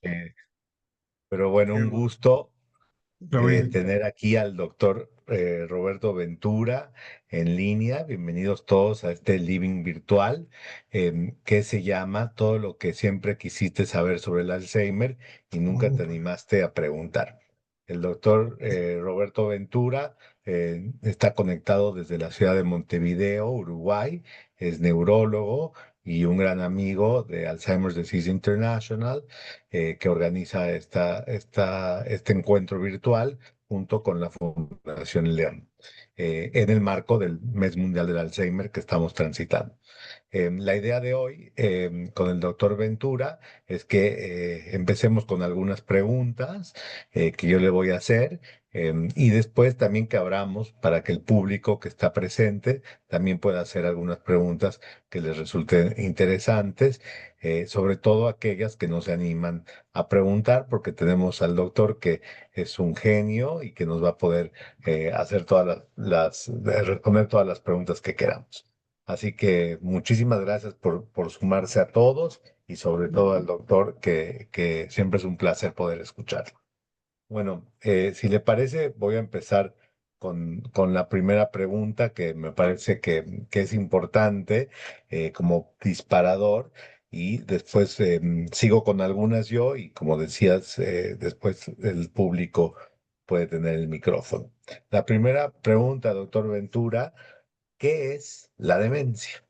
eh, pero bueno, Qué un bueno. gusto Lo bien. tener aquí al doctor Roberto Ventura en línea. Bienvenidos todos a este living virtual que se llama Todo lo que siempre quisiste saber sobre el Alzheimer y nunca te Upa. animaste a preguntar. El doctor Roberto Ventura está conectado desde la ciudad de Montevideo, Uruguay. Es neurólogo y un gran amigo de Alzheimer's Disease International, que organiza este encuentro virtual junto con la Fundación León, en el marco del Mes Mundial del Alzheimer que estamos transitando. La idea de hoy con el doctor Ventura es que empecemos con algunas preguntas que yo le voy a hacer, y después también que abramos para que el público que está presente también pueda hacer algunas preguntas que les resulten interesantes, sobre todo aquellas que no se animan a preguntar, porque tenemos al doctor que es un genio y que nos va a poder hacer responder todas las preguntas que queramos. Así que muchísimas gracias por sumarse a todos y sobre todo al doctor, que siempre es un placer poder escucharlo. Bueno, si le parece, voy a empezar con la primera pregunta que me parece que es importante como disparador, y después sigo con algunas yo y como decías, después el público puede tener el micrófono. La primera pregunta, doctor Ventura, ¿qué es la demencia?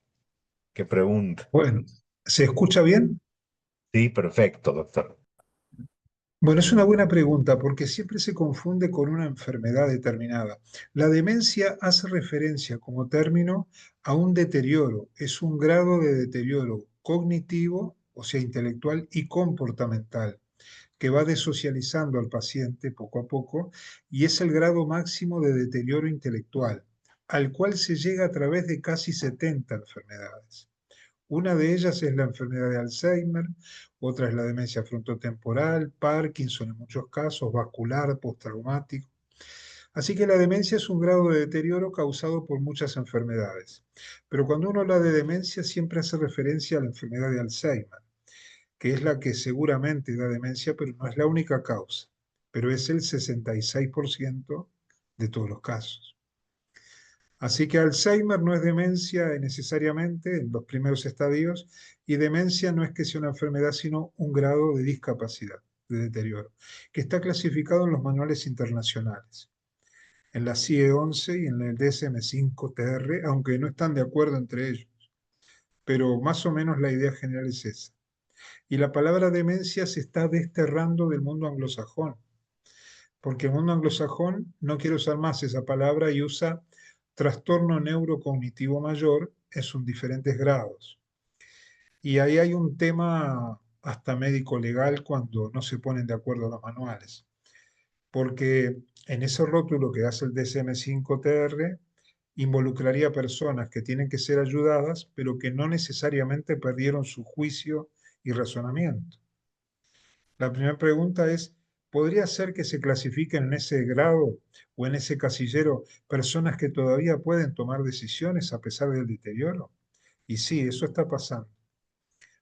¿Qué pregunta? Bueno, ¿se escucha bien? Sí, perfecto, doctor. Bueno, es una buena pregunta porque siempre se confunde con una enfermedad determinada. La demencia hace referencia como término a un deterioro, es un grado de deterioro cognitivo, o sea, intelectual y comportamental, que va desocializando al paciente poco a poco y es el grado máximo de deterioro intelectual, al cual se llega a través de casi 70 enfermedades. Una de ellas es la enfermedad de Alzheimer, otra es la demencia frontotemporal, Parkinson en muchos casos, vascular, postraumático. Así que la demencia es un grado de deterioro causado por muchas enfermedades. Pero cuando uno habla de demencia siempre hace referencia a la enfermedad de Alzheimer, que es la que seguramente da demencia, pero no es la única causa, pero es el 66% de todos los casos. Así que Alzheimer no es demencia necesariamente en los primeros estadios, y demencia no es que sea una enfermedad, sino un grado de discapacidad, de deterioro, que está clasificado en los manuales internacionales, en la CIE-11 y en el DSM-5-TR, aunque no están de acuerdo entre ellos, pero más o menos la idea general es esa. Y la palabra demencia se está desterrando del mundo anglosajón, porque el mundo anglosajón no quiere usar más esa palabra y usa trastorno neurocognitivo mayor en sus diferentes grados. Y ahí hay un tema hasta médico-legal cuando no se ponen de acuerdo los manuales, porque en ese rótulo que hace el DSM-5-TR involucraría personas que tienen que ser ayudadas, pero que no necesariamente perdieron su juicio y razonamiento. La primera pregunta es, ¿podría ser que se clasifiquen en ese grado o en ese casillero personas que todavía pueden tomar decisiones a pesar del deterioro? Y sí, eso está pasando.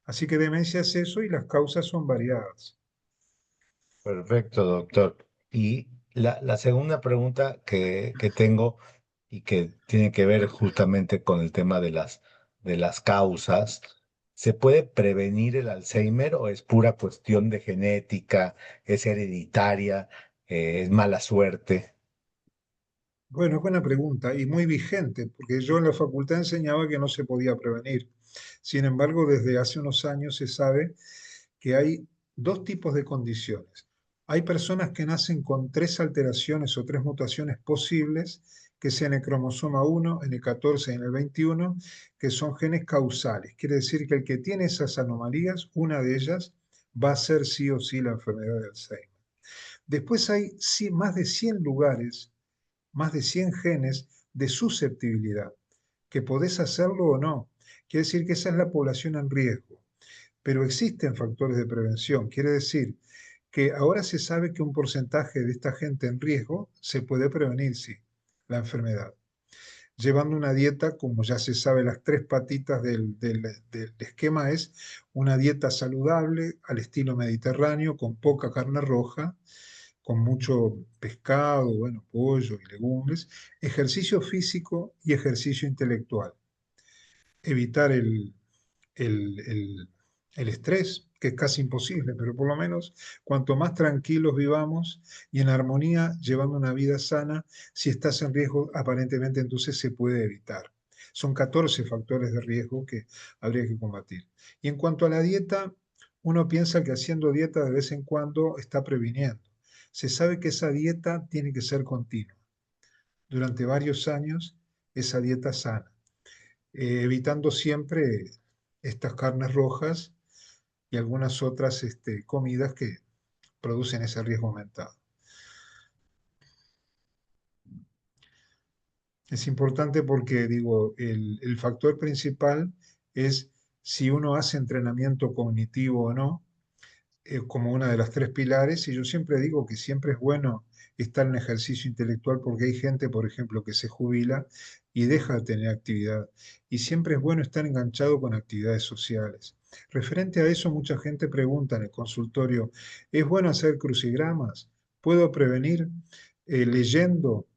Así que demencia es eso y las causas son variadas. Perfecto, doctor. Y la segunda pregunta que tengo y que tiene que ver justamente con el tema de las causas, ¿se puede prevenir el Alzheimer o es pura cuestión de genética, es hereditaria, es mala suerte? Bueno, es buena pregunta y muy vigente, porque yo en la facultad enseñaba que no se podía prevenir. Sin embargo, desde hace unos años se sabe que hay dos tipos de condiciones. Hay personas que nacen con tres alteraciones o tres mutaciones posibles, que sean el cromosoma 1, en el 14 y en el 21, que son genes causales. Quiere decir que el que tiene esas anomalías, una de ellas, va a ser sí o sí la enfermedad de Alzheimer. Después hay sí, más de 100 lugares, más de 100 genes de susceptibilidad, que podés hacerlo o no. Quiere decir que esa es la población en riesgo, pero existen factores de prevención. Quiere decir que ahora se sabe que un porcentaje de esta gente en riesgo se puede prevenir, sí, la enfermedad. llevando una dieta, como ya se sabe, las tres patitas del esquema es una dieta saludable al estilo mediterráneo, con poca carne roja, con mucho pescado, bueno, pollo y legumbres, ejercicio físico y ejercicio intelectual. Evitar el, el- el estrés, que es casi imposible, pero por lo menos cuanto más tranquilos vivamos y en armonía, llevando una vida sana, si estás en riesgo, aparentemente entonces se puede evitar. Son 14 factores de riesgo que habría que combatir. Y en cuanto a la dieta, uno piensa que haciendo dieta de vez en cuando está previniendo. Se sabe que esa dieta tiene que ser continua. Durante varios años, esa dieta sana, evitando siempre estas carnes rojas y algunas otras comidas que producen ese riesgo aumentado. Es importante porque, digo, el factor principal es si uno hace entrenamiento cognitivo o no, como una de las tres pilares, y yo siempre digo que siempre es bueno estar en ejercicio intelectual porque hay gente, por ejemplo, que se jubila y deja de tener actividad, y siempre es bueno estar enganchado con actividades sociales. Referente a eso, mucha gente pregunta en el consultorio, ¿es bueno hacer crucigramas? ¿Puedo prevenir leyendo?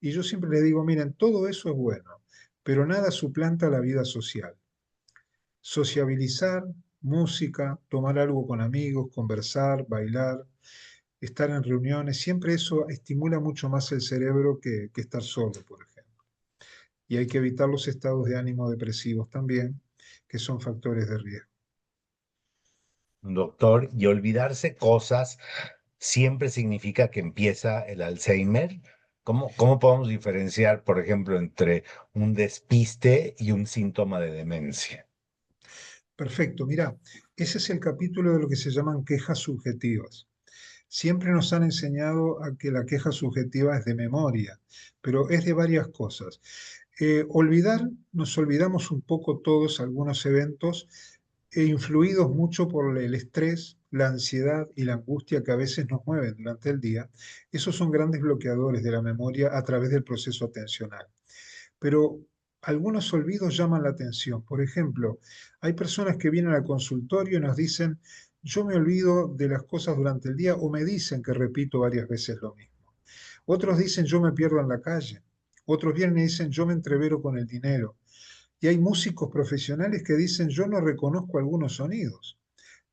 Y yo siempre le digo, miren, todo eso es bueno, pero nada suplanta la vida social. Sociabilizar, música, tomar algo con amigos, conversar, bailar, estar en reuniones, siempre eso estimula mucho más el cerebro que estar solo, por ejemplo. Y hay que evitar los estados de ánimo depresivos también, que son factores de riesgo. Doctor, y olvidarse cosas siempre significa que empieza el Alzheimer. ¿Cómo podemos diferenciar, por ejemplo, entre un despiste y un síntoma de demencia? Perfecto, mira, ese es el capítulo de lo que se llaman quejas subjetivas. Siempre nos han enseñado a que la queja subjetiva es de memoria, pero es de varias cosas. Olvidar, nos olvidamos un poco todos algunos eventos influidos mucho por el estrés, la ansiedad y la angustia que a veces nos mueven durante el día. Esos son grandes bloqueadores de la memoria a través del proceso atencional. Pero algunos olvidos llaman la atención. Por ejemplo, hay personas que vienen al consultorio y nos dicen, yo me olvido de las cosas durante el día o me dicen que repito varias veces lo mismo. Otros dicen, yo me pierdo en la calle. Otros vienen y dicen, yo me entrevero con el dinero. Y hay músicos profesionales que dicen, yo no reconozco algunos sonidos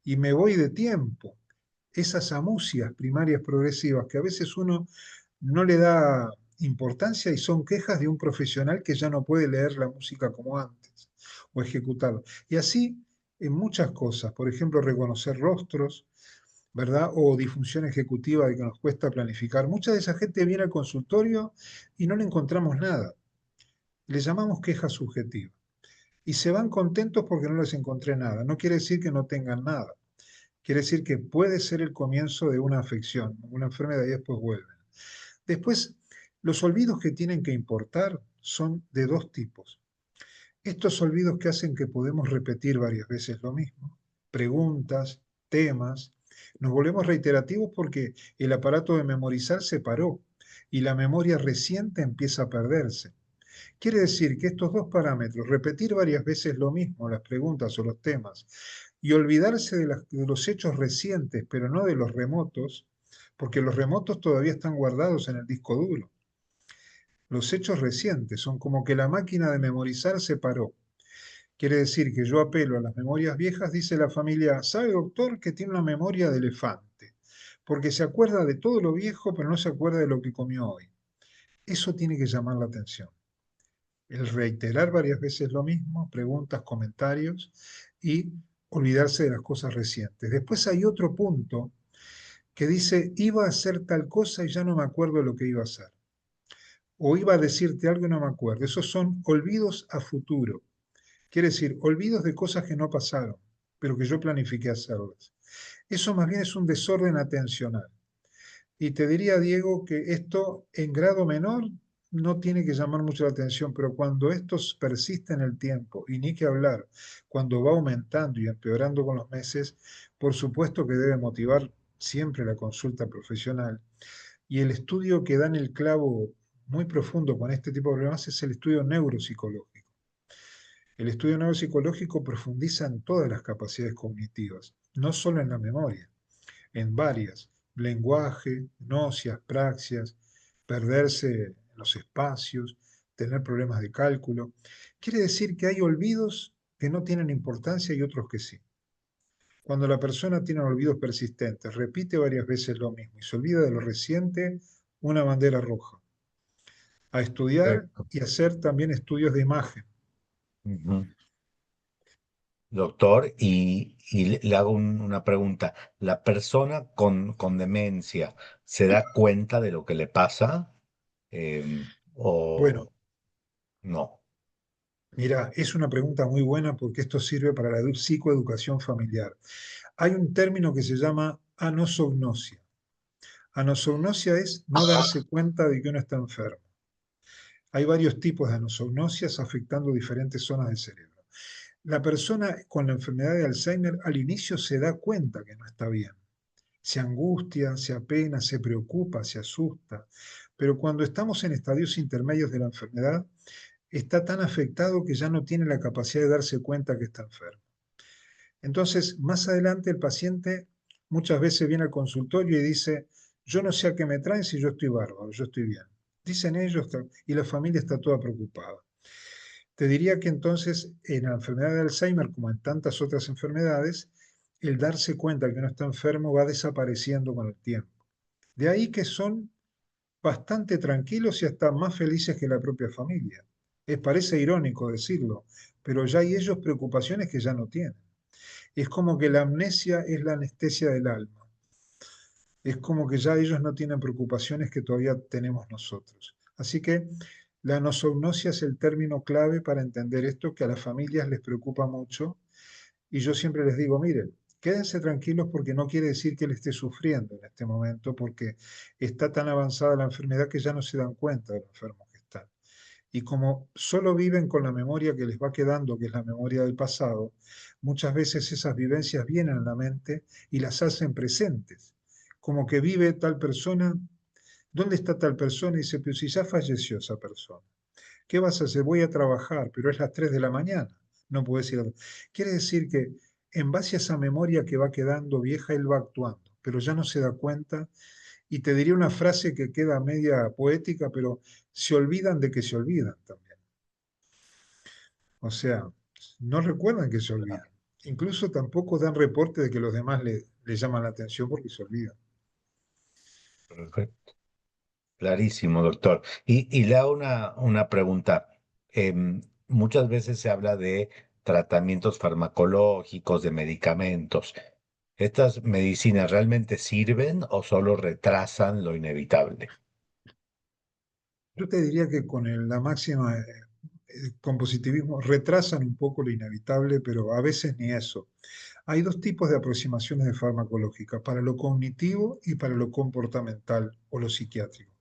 y me voy de tiempo. Esas amusias primarias progresivas que a veces uno no le da importancia y son quejas de un profesional que ya no puede leer la música como antes o ejecutarla. Y así en muchas cosas, por ejemplo, reconocer rostros, ¿verdad? O disfunción ejecutiva de que nos cuesta planificar. Mucha de esa gente viene al consultorio y no le encontramos nada. Le llamamos queja subjetiva. Y se van contentos porque no les encontré nada. No quiere decir que no tengan nada. Quiere decir que puede ser el comienzo de una afección, una enfermedad y después vuelven. Después, los olvidos que tienen que importar son de dos tipos. Estos olvidos que hacen que podemos repetir varias veces lo mismo, preguntas, temas, nos volvemos reiterativos porque el aparato de memorizar se paró y la memoria reciente empieza a perderse. Quiere decir que estos dos parámetros, repetir varias veces lo mismo, las preguntas o los temas, y olvidarse de los hechos recientes, pero no de los remotos, porque los remotos todavía están guardados en el disco duro. Los hechos recientes son como que la máquina de memorizar se paró. Quiere decir que yo apelo a las memorias viejas, dice la familia, ¿sabe doctor que tiene una memoria de elefante? Porque se acuerda de todo lo viejo, pero no se acuerda de lo que comió hoy. Eso tiene que llamar la atención. El reiterar varias veces lo mismo, preguntas, comentarios y olvidarse de las cosas recientes. Después hay otro punto que dice, iba a hacer tal cosa y ya no me acuerdo de lo que iba a hacer. O iba a decirte algo y no me acuerdo. Esos son olvidos a futuro. Quiere decir, olvidos de cosas que no pasaron, pero que yo planifiqué hacerlas. Eso más bien es un desorden atencional. Y te diría, Diego, que esto en grado menor no tiene que llamar mucho la atención, pero cuando esto persiste en el tiempo, y ni que hablar, cuando va aumentando y empeorando con los meses, por supuesto que debe motivar siempre la consulta profesional. Y el estudio que da en el clavo muy profundo con este tipo de problemas es el estudio neuropsicológico. El estudio neuropsicológico profundiza en todas las capacidades cognitivas, no solo en la memoria, en varias: lenguaje, gnosis, praxias, perderse en los espacios, tener problemas de cálculo. Quiere decir que hay olvidos que no tienen importancia y otros que sí. Cuando la persona tiene olvidos persistentes, repite varias veces lo mismo y se olvida de lo reciente, una bandera roja. A estudiar Correcto. y hacer también estudios de imagen. Ujú. Doctor, y le hago una pregunta. ¿La persona con demencia se da cuenta de lo que le pasa? Bueno, ¿O no? mira, es una pregunta muy buena porque esto sirve para la psicoeducación familiar. Hay un término que se llama anosognosia. Anosognosia es no darse cuenta de que uno está enfermo. Hay varios tipos de anosognosias afectando diferentes zonas del cerebro. La persona con la enfermedad de Alzheimer al inicio se da cuenta que no está bien. Se angustia, se apena, se preocupa, se asusta. Pero cuando estamos en estadios intermedios de la enfermedad, está tan afectado que ya no tiene la capacidad de darse cuenta que está enfermo. Entonces, más adelante el paciente muchas veces viene al consultorio y dice: yo no sé a qué me traen si yo estoy bárbaro, yo estoy bien. Dicen ellos y la familia está toda preocupada. Te diría que entonces en la enfermedad de Alzheimer, como en tantas otras enfermedades, el darse cuenta que uno está enfermo va desapareciendo con el tiempo. De ahí que son bastante tranquilos y hasta más felices que la propia familia. Parece irónico decirlo, pero ya hay ellos preocupaciones que ya no tienen. Es como que la amnesia es la anestesia del alma. Es como que ya ellos no tienen preocupaciones que todavía tenemos nosotros. Así que la nosognosia es el término clave para entender esto, que a las familias les preocupa mucho. Y yo siempre les digo: miren, quédense tranquilos porque no quiere decir que él esté sufriendo en este momento, porque está tan avanzada la enfermedad que ya no se dan cuenta de lo enfermos que están. Y como solo viven con la memoria que les va quedando, que es la memoria del pasado, muchas veces esas vivencias vienen a la mente y las hacen presentes. Como que vive tal persona, ¿dónde está tal persona? Y dice: pero si ya falleció esa persona. ¿Qué vas a hacer? Voy a trabajar, pero es las 3 de la mañana. No puedes ir a... Quiere decir que en base a esa memoria que va quedando vieja, él va actuando, pero ya no se da cuenta. Y te diría una frase que queda media poética, pero se olvidan de que se olvidan también. O sea, no recuerdan que se olvidan. Incluso tampoco dan reporte de que los demás le llaman la atención porque se olvidan. Perfecto. Clarísimo, doctor. Y le hago una pregunta. Muchas veces se habla de tratamientos farmacológicos, de medicamentos. ¿Estas medicinas realmente sirven o solo retrasan lo inevitable? Yo te diría que con la máxima con positivismo retrasan un poco lo inevitable, pero a veces ni eso. Hay dos tipos de aproximaciones de farmacológica: para lo cognitivo y para lo comportamental o lo psiquiátrico.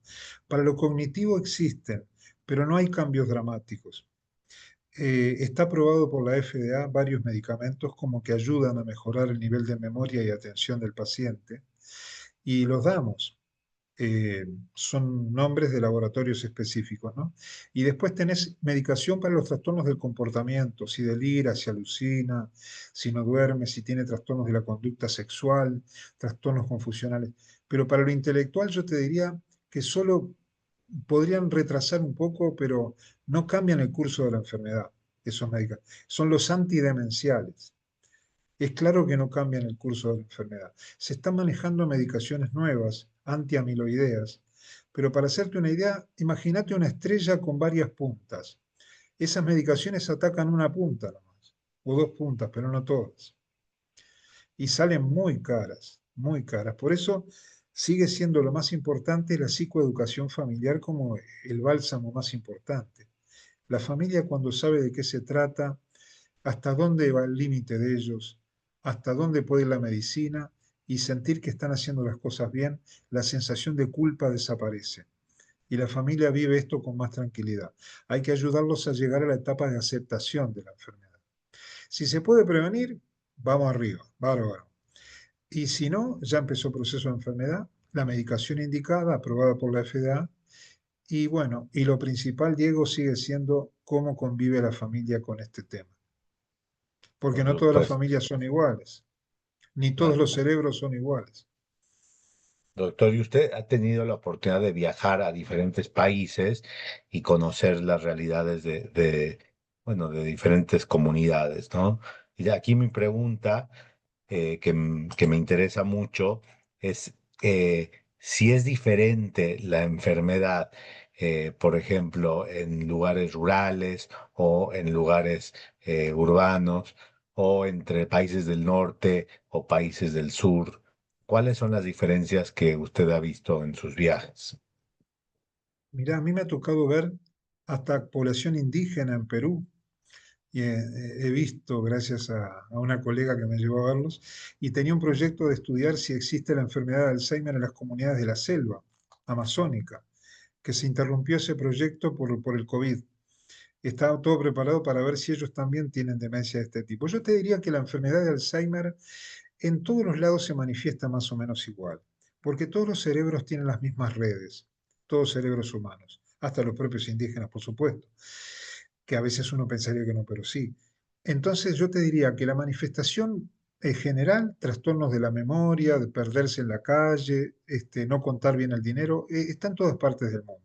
Para lo cognitivo existen, pero no hay cambios dramáticos. Está aprobado por la FDA varios medicamentos como que ayudan a mejorar el nivel de memoria y atención del paciente y los damos. Son nombres de laboratorios específicos, ¿no? Y después tenés medicación para los trastornos del comportamiento: si delira, si alucina, si no duerme, si tiene trastornos de la conducta sexual, trastornos confusionales. Pero para lo intelectual yo te diría que solo podrían retrasar un poco, pero no cambian el curso de la enfermedad, esos medicamentos. Son los antidemenciales. Es claro que no cambian el curso de la enfermedad. Se están manejando medicaciones nuevas, antiamiloideas, pero para hacerte una idea, imagínate una estrella con varias puntas. Esas medicaciones atacan una punta nomás, o dos puntas, pero no todas. Y salen muy caras, muy caras. Por eso sigue siendo lo más importante la psicoeducación familiar como el bálsamo más importante. La familia, cuando sabe de qué se trata, hasta dónde va el límite de ellos, hasta dónde puede ir la medicina, y sentir que están haciendo las cosas bien, la sensación de culpa desaparece. Y la familia vive esto con más tranquilidad. Hay que ayudarlos a llegar a la etapa de aceptación de la enfermedad. Si se puede prevenir, vamos arriba, bárbaro. Y si no, ya empezó el proceso de enfermedad, la medicación indicada, aprobada por la FDA, Y bueno, y lo principal, Diego, sigue siendo cómo convive la familia con este tema. Porque no todas las Pues, familias son iguales, ni todos claro. los cerebros son iguales. Doctor, ¿y usted ha tenido la oportunidad de viajar a diferentes países y conocer las realidades bueno, de diferentes comunidades, ¿no? Y aquí mi pregunta, que me interesa mucho, es si es diferente la enfermedad, por ejemplo, en lugares rurales o en lugares urbanos, o entre países del norte o países del sur. ¿Cuáles son las diferencias que usted ha visto en sus viajes? Mirá, a mí me ha tocado ver hasta población indígena en Perú, y he visto, gracias a una colega que me llevó a verlos, y tenía un proyecto de estudiar si existe la enfermedad de Alzheimer en las comunidades de la selva amazónica, que se interrumpió ese proyecto por el COVID. Estaba todo preparado para ver si ellos también tienen demencia de este tipo. Yo te diría que la enfermedad de Alzheimer en todos los lados se manifiesta más o menos igual, porque todos los cerebros tienen las mismas redes, todos cerebros humanos, hasta los propios indígenas, por supuesto, que a veces uno pensaría que no, pero sí. Entonces yo te diría que la manifestación en general, trastornos de la memoria, de perderse en la calle, no contar bien el dinero, está en todas partes del mundo.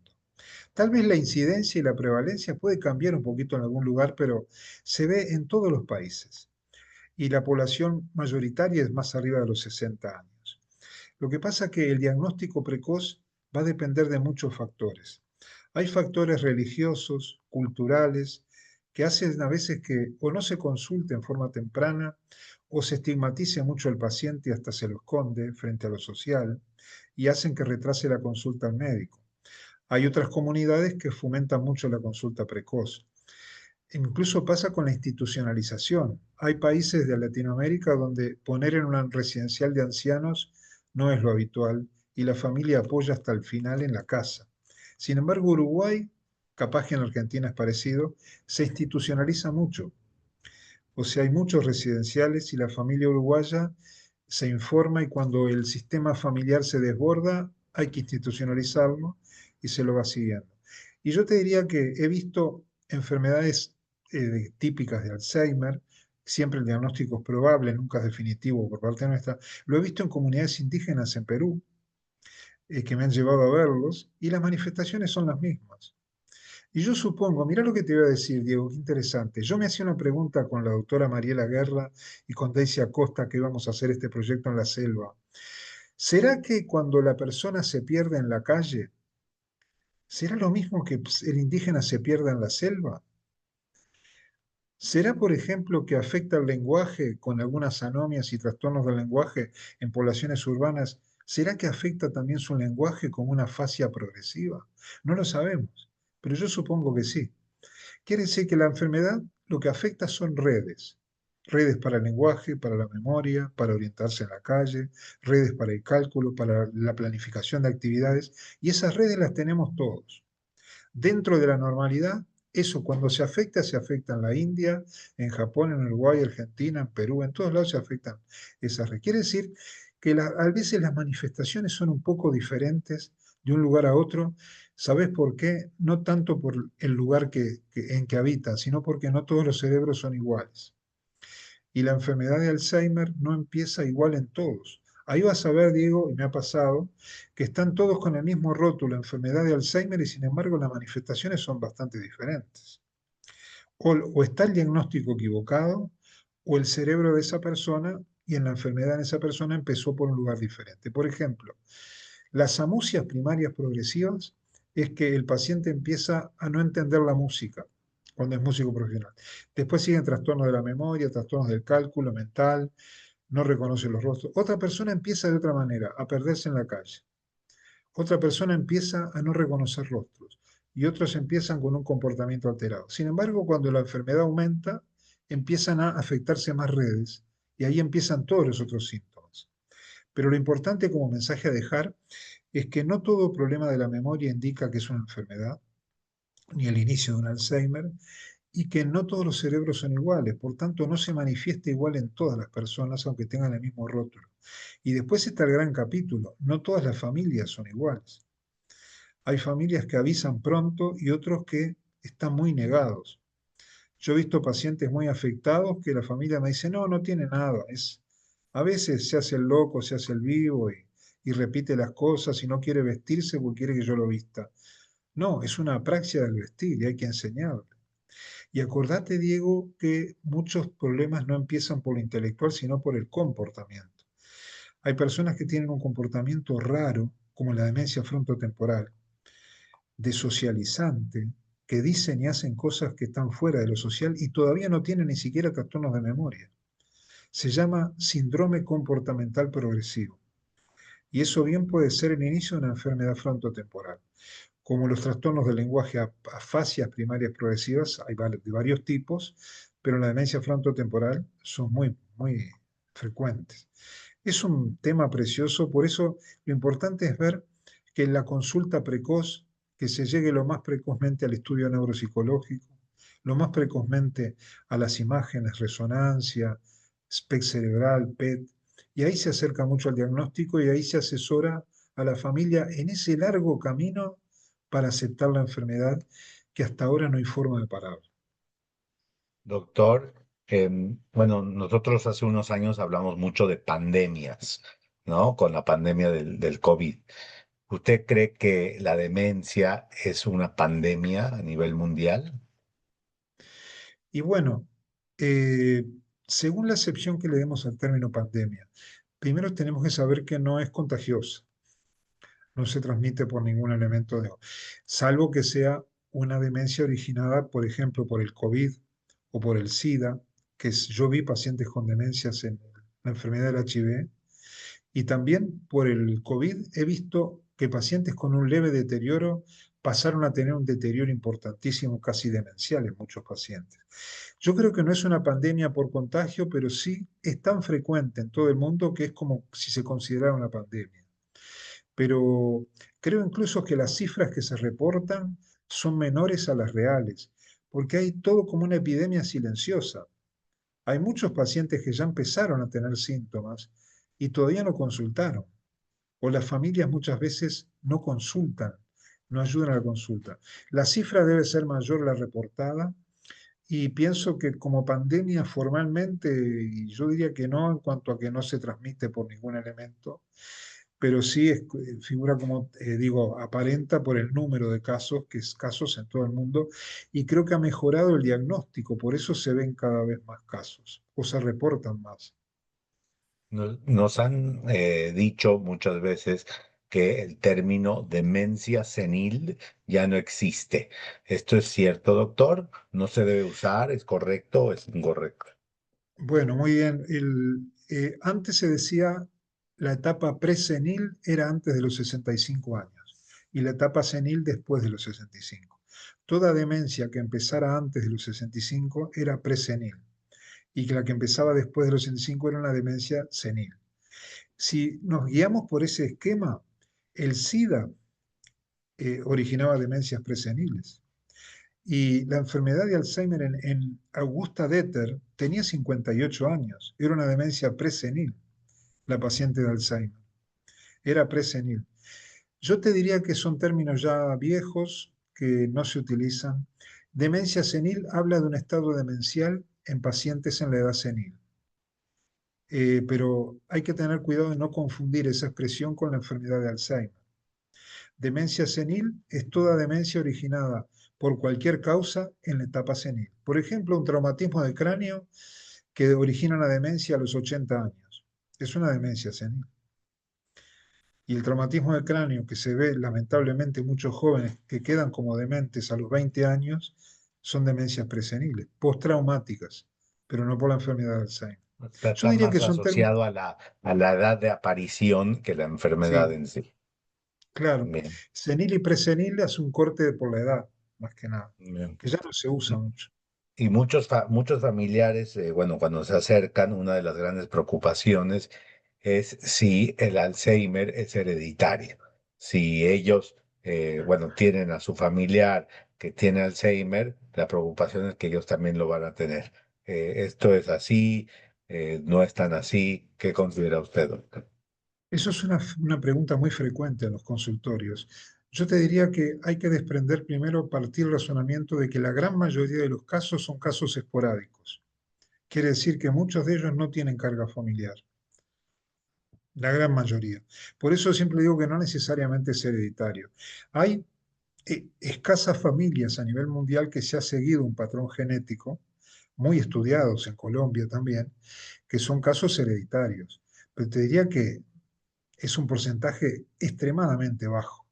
Tal vez la incidencia y la prevalencia puede cambiar un poquito en algún lugar, pero se ve en todos los países y la población mayoritaria es más arriba de los 60 años. Lo que pasa es que el diagnóstico precoz va a depender de muchos factores. Hay factores religiosos, culturales, que hacen a veces que o no se consulte en forma temprana o se estigmatice mucho al paciente y hasta se lo esconde frente a lo social y hacen que retrase la consulta al médico. Hay otras comunidades que fomentan mucho la consulta precoz. Incluso pasa con la institucionalización. Hay países de Latinoamérica donde poner en una residencial de ancianos no es lo habitual y la familia apoya hasta el final en la casa. Sin embargo, Uruguay, capaz que en Argentina es parecido, se institucionaliza mucho. O sea, hay muchos residenciales y la familia uruguaya se informa y cuando el sistema familiar se desborda, hay que institucionalizarlo y se lo va siguiendo. Y yo te diría que he visto enfermedades típicas de Alzheimer, siempre el diagnóstico es probable, nunca es definitivo por parte nuestra. Lo he visto en comunidades indígenas en Perú, que me han llevado a verlos, y las manifestaciones son las mismas. Y yo supongo, mira lo que te voy a decir, Diego, qué interesante. Yo me hacía una pregunta con la doctora Mariela Guerra y con Daisy Acosta que íbamos a hacer este proyecto en la selva. ¿Será que cuando la persona se pierde en la calle, será lo mismo que el indígena se pierda en la selva? ¿Será, por ejemplo, que afecta el lenguaje con algunas anomias y trastornos del lenguaje en poblaciones urbanas? ¿Será que afecta también su lenguaje con una fascia progresiva? No lo sabemos, pero yo supongo que sí. Quiere decir que la enfermedad lo que afecta son redes. Redes para el lenguaje, para la memoria, para orientarse en la calle, redes para el cálculo, para la planificación de actividades, y esas redes las tenemos todos. Dentro de la normalidad, eso cuando se afecta en la India, en Japón, en Uruguay, Argentina, en Perú, en todos lados se afectan esas redes. Quiere decir que a veces las manifestaciones son un poco diferentes de un lugar a otro. ¿Sabes por qué? No tanto por el lugar en que habitan, sino porque no todos los cerebros son iguales. Y la enfermedad de Alzheimer no empieza igual en todos. Ahí vas a ver, Diego, y me ha pasado, que están todos con el mismo rótulo, enfermedad de Alzheimer, y sin embargo las manifestaciones son bastante diferentes. O está el diagnóstico equivocado, o el cerebro de esa persona y en la enfermedad en esa persona empezó por un lugar diferente. Por ejemplo, las amusias primarias progresivas es que el paciente empieza a no entender la música cuando es músico profesional. Después siguen trastornos de la memoria, trastornos del cálculo mental, no reconoce los rostros. Otra persona empieza de otra manera, a perderse en la calle. Otra persona empieza a no reconocer rostros y otros empiezan con un comportamiento alterado. Sin embargo, cuando la enfermedad aumenta, empiezan a afectarse más redes y ahí empiezan todos los otros síntomas. Pero lo importante como mensaje a dejar es que no todo problema de la memoria indica que es una enfermedad, ni el inicio de un Alzheimer, y que no todos los cerebros son iguales, por tanto no se manifiesta igual en todas las personas, aunque tengan el mismo rótulo. Y después está el gran capítulo, no todas las familias son iguales. Hay familias que avisan pronto y otros que están muy negados. Yo he visto pacientes muy afectados que la familia me dice, no, no tiene nada. A veces se hace el loco, se hace el vivo y repite las cosas y no quiere vestirse porque quiere que yo lo vista. No, es una praxia del vestir y hay que enseñarlo. Y acordate, Diego, que muchos problemas no empiezan por lo intelectual, sino por el comportamiento. Hay personas que tienen un comportamiento raro, como la demencia frontotemporal, desocializante, que dicen y hacen cosas que están fuera de lo social y todavía no tienen ni siquiera trastornos de memoria. Se llama síndrome comportamental progresivo. Y eso bien puede ser el inicio de una enfermedad frontotemporal. Como los trastornos del lenguaje afasias primarias progresivas, hay de varios tipos, pero en la demencia frontotemporal son muy frecuentes. Es un tema precioso, por eso lo importante es ver que en la consulta precoz, que se llegue lo más precozmente al estudio neuropsicológico, lo más precozmente a las imágenes, resonancia, SPEC cerebral, PET, y ahí se acerca mucho al diagnóstico y ahí se asesora a la familia en ese largo camino para aceptar la enfermedad que hasta ahora no hay forma de parar. Doctor, bueno, nosotros hace unos años hablamos mucho de pandemias, ¿no? Con la pandemia del COVID. ¿Usted cree que la demencia es una pandemia a nivel mundial? Y bueno, eh, según la acepción que le demos al término pandemia, primero tenemos que saber que no es contagiosa, no se transmite por ningún elemento salvo que sea una demencia originada, por ejemplo, por el COVID o por el SIDA, yo vi pacientes con demencias en la enfermedad del HIV, y también por el COVID he visto que pacientes con un leve deterioro pasaron a tener un deterioro importantísimo, casi demencial en muchos pacientes. Yo creo que no es una pandemia por contagio, pero sí es tan frecuente en todo el mundo que es como si se considerara una pandemia. Pero creo incluso que las cifras que se reportan son menores a las reales, porque hay todo como una epidemia silenciosa. Hay muchos pacientes que ya empezaron a tener síntomas y todavía no consultaron, o las familias muchas veces no consultan, no ayudan a la consulta. La cifra debe ser mayor la reportada y pienso que como pandemia formalmente, y yo diría que no en cuanto a que no se transmite por ningún elemento, pero sí figura como, digo, aparenta por el número de casos, que es casos en todo el mundo, y creo que ha mejorado el diagnóstico, por eso se ven cada vez más casos, o se reportan más. Nos han dicho muchas veces que el término demencia senil ya no existe. ¿Esto es cierto, doctor? ¿No se debe usar? ¿Es correcto o es incorrecto? Bueno, muy bien. Antes se decía la etapa presenil era antes de los 65 años y la etapa senil después de los 65. Toda demencia que empezara antes de los 65 era presenil y que la que empezaba después de los 65 era una demencia senil. Si nos guiamos por ese esquema, el SIDA originaba demencias preseniles. Y la enfermedad de Alzheimer en Augusta Deter tenía 58 años. Era una demencia presenil, la paciente de Alzheimer. Era presenil. Yo te diría que son términos ya viejos que no se utilizan. Demencia senil habla de un estado demencial en pacientes en la edad senil. Pero hay que tener cuidado de no confundir esa expresión con la enfermedad de Alzheimer. Demencia senil es toda demencia originada por cualquier causa en la etapa senil. Por ejemplo, un traumatismo de cráneo que origina una demencia a los 80 años. Es una demencia senil. Y el traumatismo de cráneo que se ve lamentablemente en muchos jóvenes que quedan como dementes a los 20 años son demencias preseniles, postraumáticas, pero no por la enfermedad de Alzheimer. Yo Está diría que más son términos, asociado a a la edad de aparición que la enfermedad sí, en sí. claro. Bien, Senil y presenil hace un corte por la edad, más que nada, bien. que ya no se usa mucho. Y muchos familiares, bueno, cuando se acercan, una de las grandes preocupaciones es si el Alzheimer es hereditario. Si ellos, bueno, tienen a su familiar que tiene Alzheimer, la preocupación es que ellos también lo van a tener. ¿Esto es así? ¿No es tan así? ¿Qué considera usted, doctor? Eso es una pregunta muy frecuente en los consultorios. Yo te diría que hay que desprender primero, partir el razonamiento de que la gran mayoría de los casos son casos esporádicos. Quiere decir que muchos de ellos no tienen carga familiar, la gran mayoría. Por eso siempre digo que no necesariamente es hereditario. Hay escasas familias a nivel mundial que se ha seguido un patrón genético, muy estudiados en Colombia también, que son casos hereditarios. Pero te diría que es un porcentaje extremadamente bajo.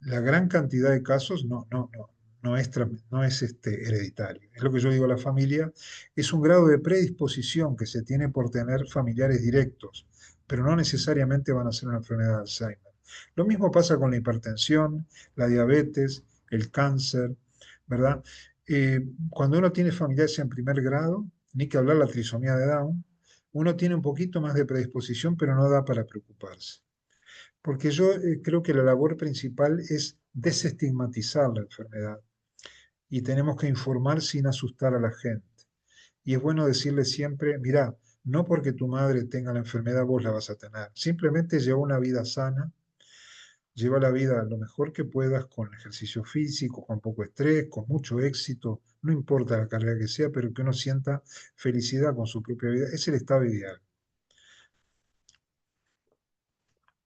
La gran cantidad de casos no es hereditario. Es lo que yo digo a la familia, es un grado de predisposición que se tiene por tener familiares directos, pero no necesariamente van a ser una enfermedad de Alzheimer. Lo mismo pasa con la hipertensión, la diabetes, el cáncer, ¿verdad? Cuando uno tiene familiares en primer grado, ni que hablar la trisomía de Down, uno tiene un poquito más de predisposición, pero no da para preocuparse. Porque yo creo que la labor principal es desestigmatizar la enfermedad y tenemos que informar sin asustar a la gente. Y es bueno decirle siempre, mira, no porque tu madre tenga la enfermedad vos la vas a tener. Simplemente lleva una vida sana, lleva la vida lo mejor que puedas con ejercicio físico, con poco estrés, con mucho éxito, no importa la carrera que sea, pero que uno sienta felicidad con su propia vida. Es el estado ideal.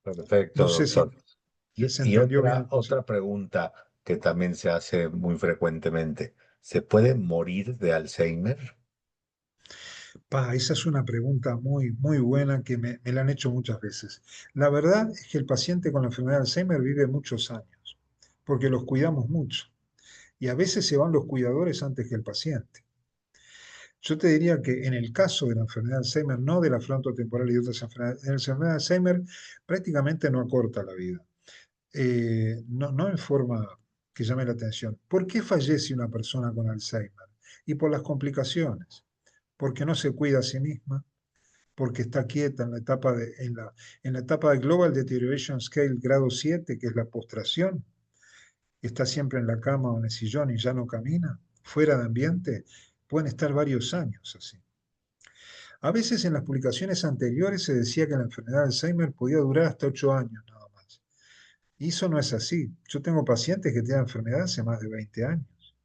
Perfecto, No sé si doctor. se Y entendió bien otra, el otra concepto. pregunta que también se hace muy frecuentemente. ¿Se puede morir de Alzheimer? Esa es una pregunta muy, muy buena que me la han hecho muchas veces. La verdad es que el paciente con la enfermedad de Alzheimer vive muchos años, porque los cuidamos mucho. Y a veces se van los cuidadores antes que el paciente. Yo te diría que en el caso de la enfermedad de Alzheimer, no de la frontotemporal y otras enfermedades, en la enfermedad de Alzheimer prácticamente no acorta la vida. No en forma que llame la atención. ¿Por qué fallece una persona con Alzheimer? Y por las complicaciones, porque no se cuida a sí misma, porque está quieta en la etapa de Global Deterioration Scale grado 7, que es la postración, está siempre en la cama o en el sillón y ya no camina, fuera de ambiente, pueden estar varios años así. A veces en las publicaciones anteriores se decía que la enfermedad de Alzheimer podía durar hasta 8 años nada más. Y eso no es así. Yo tengo pacientes que tienen enfermedad hace más de 20 años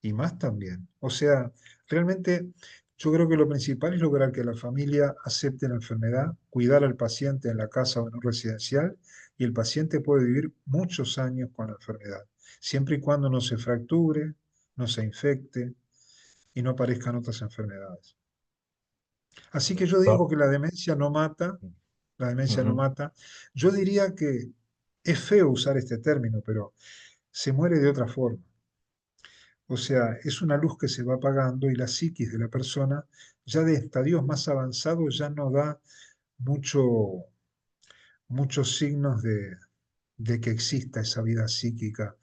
y más también. O sea, realmente yo creo que lo principal es lograr que la familia acepte la enfermedad, cuidar al paciente en la casa o en un residencial, y el paciente puede vivir muchos años con la enfermedad, siempre y cuando no se fracture, no se infecte y no aparezcan otras enfermedades. Así que yo Doctor. digo que la demencia no mata, la demencia no Ujú. mata. Yo diría que es feo usar este término, pero se muere de otra forma. O sea, es una luz que se va apagando y la psiquis de la persona, ya de estadios más avanzados, ya no da mucho, muchos signos de que exista esa vida psíquica.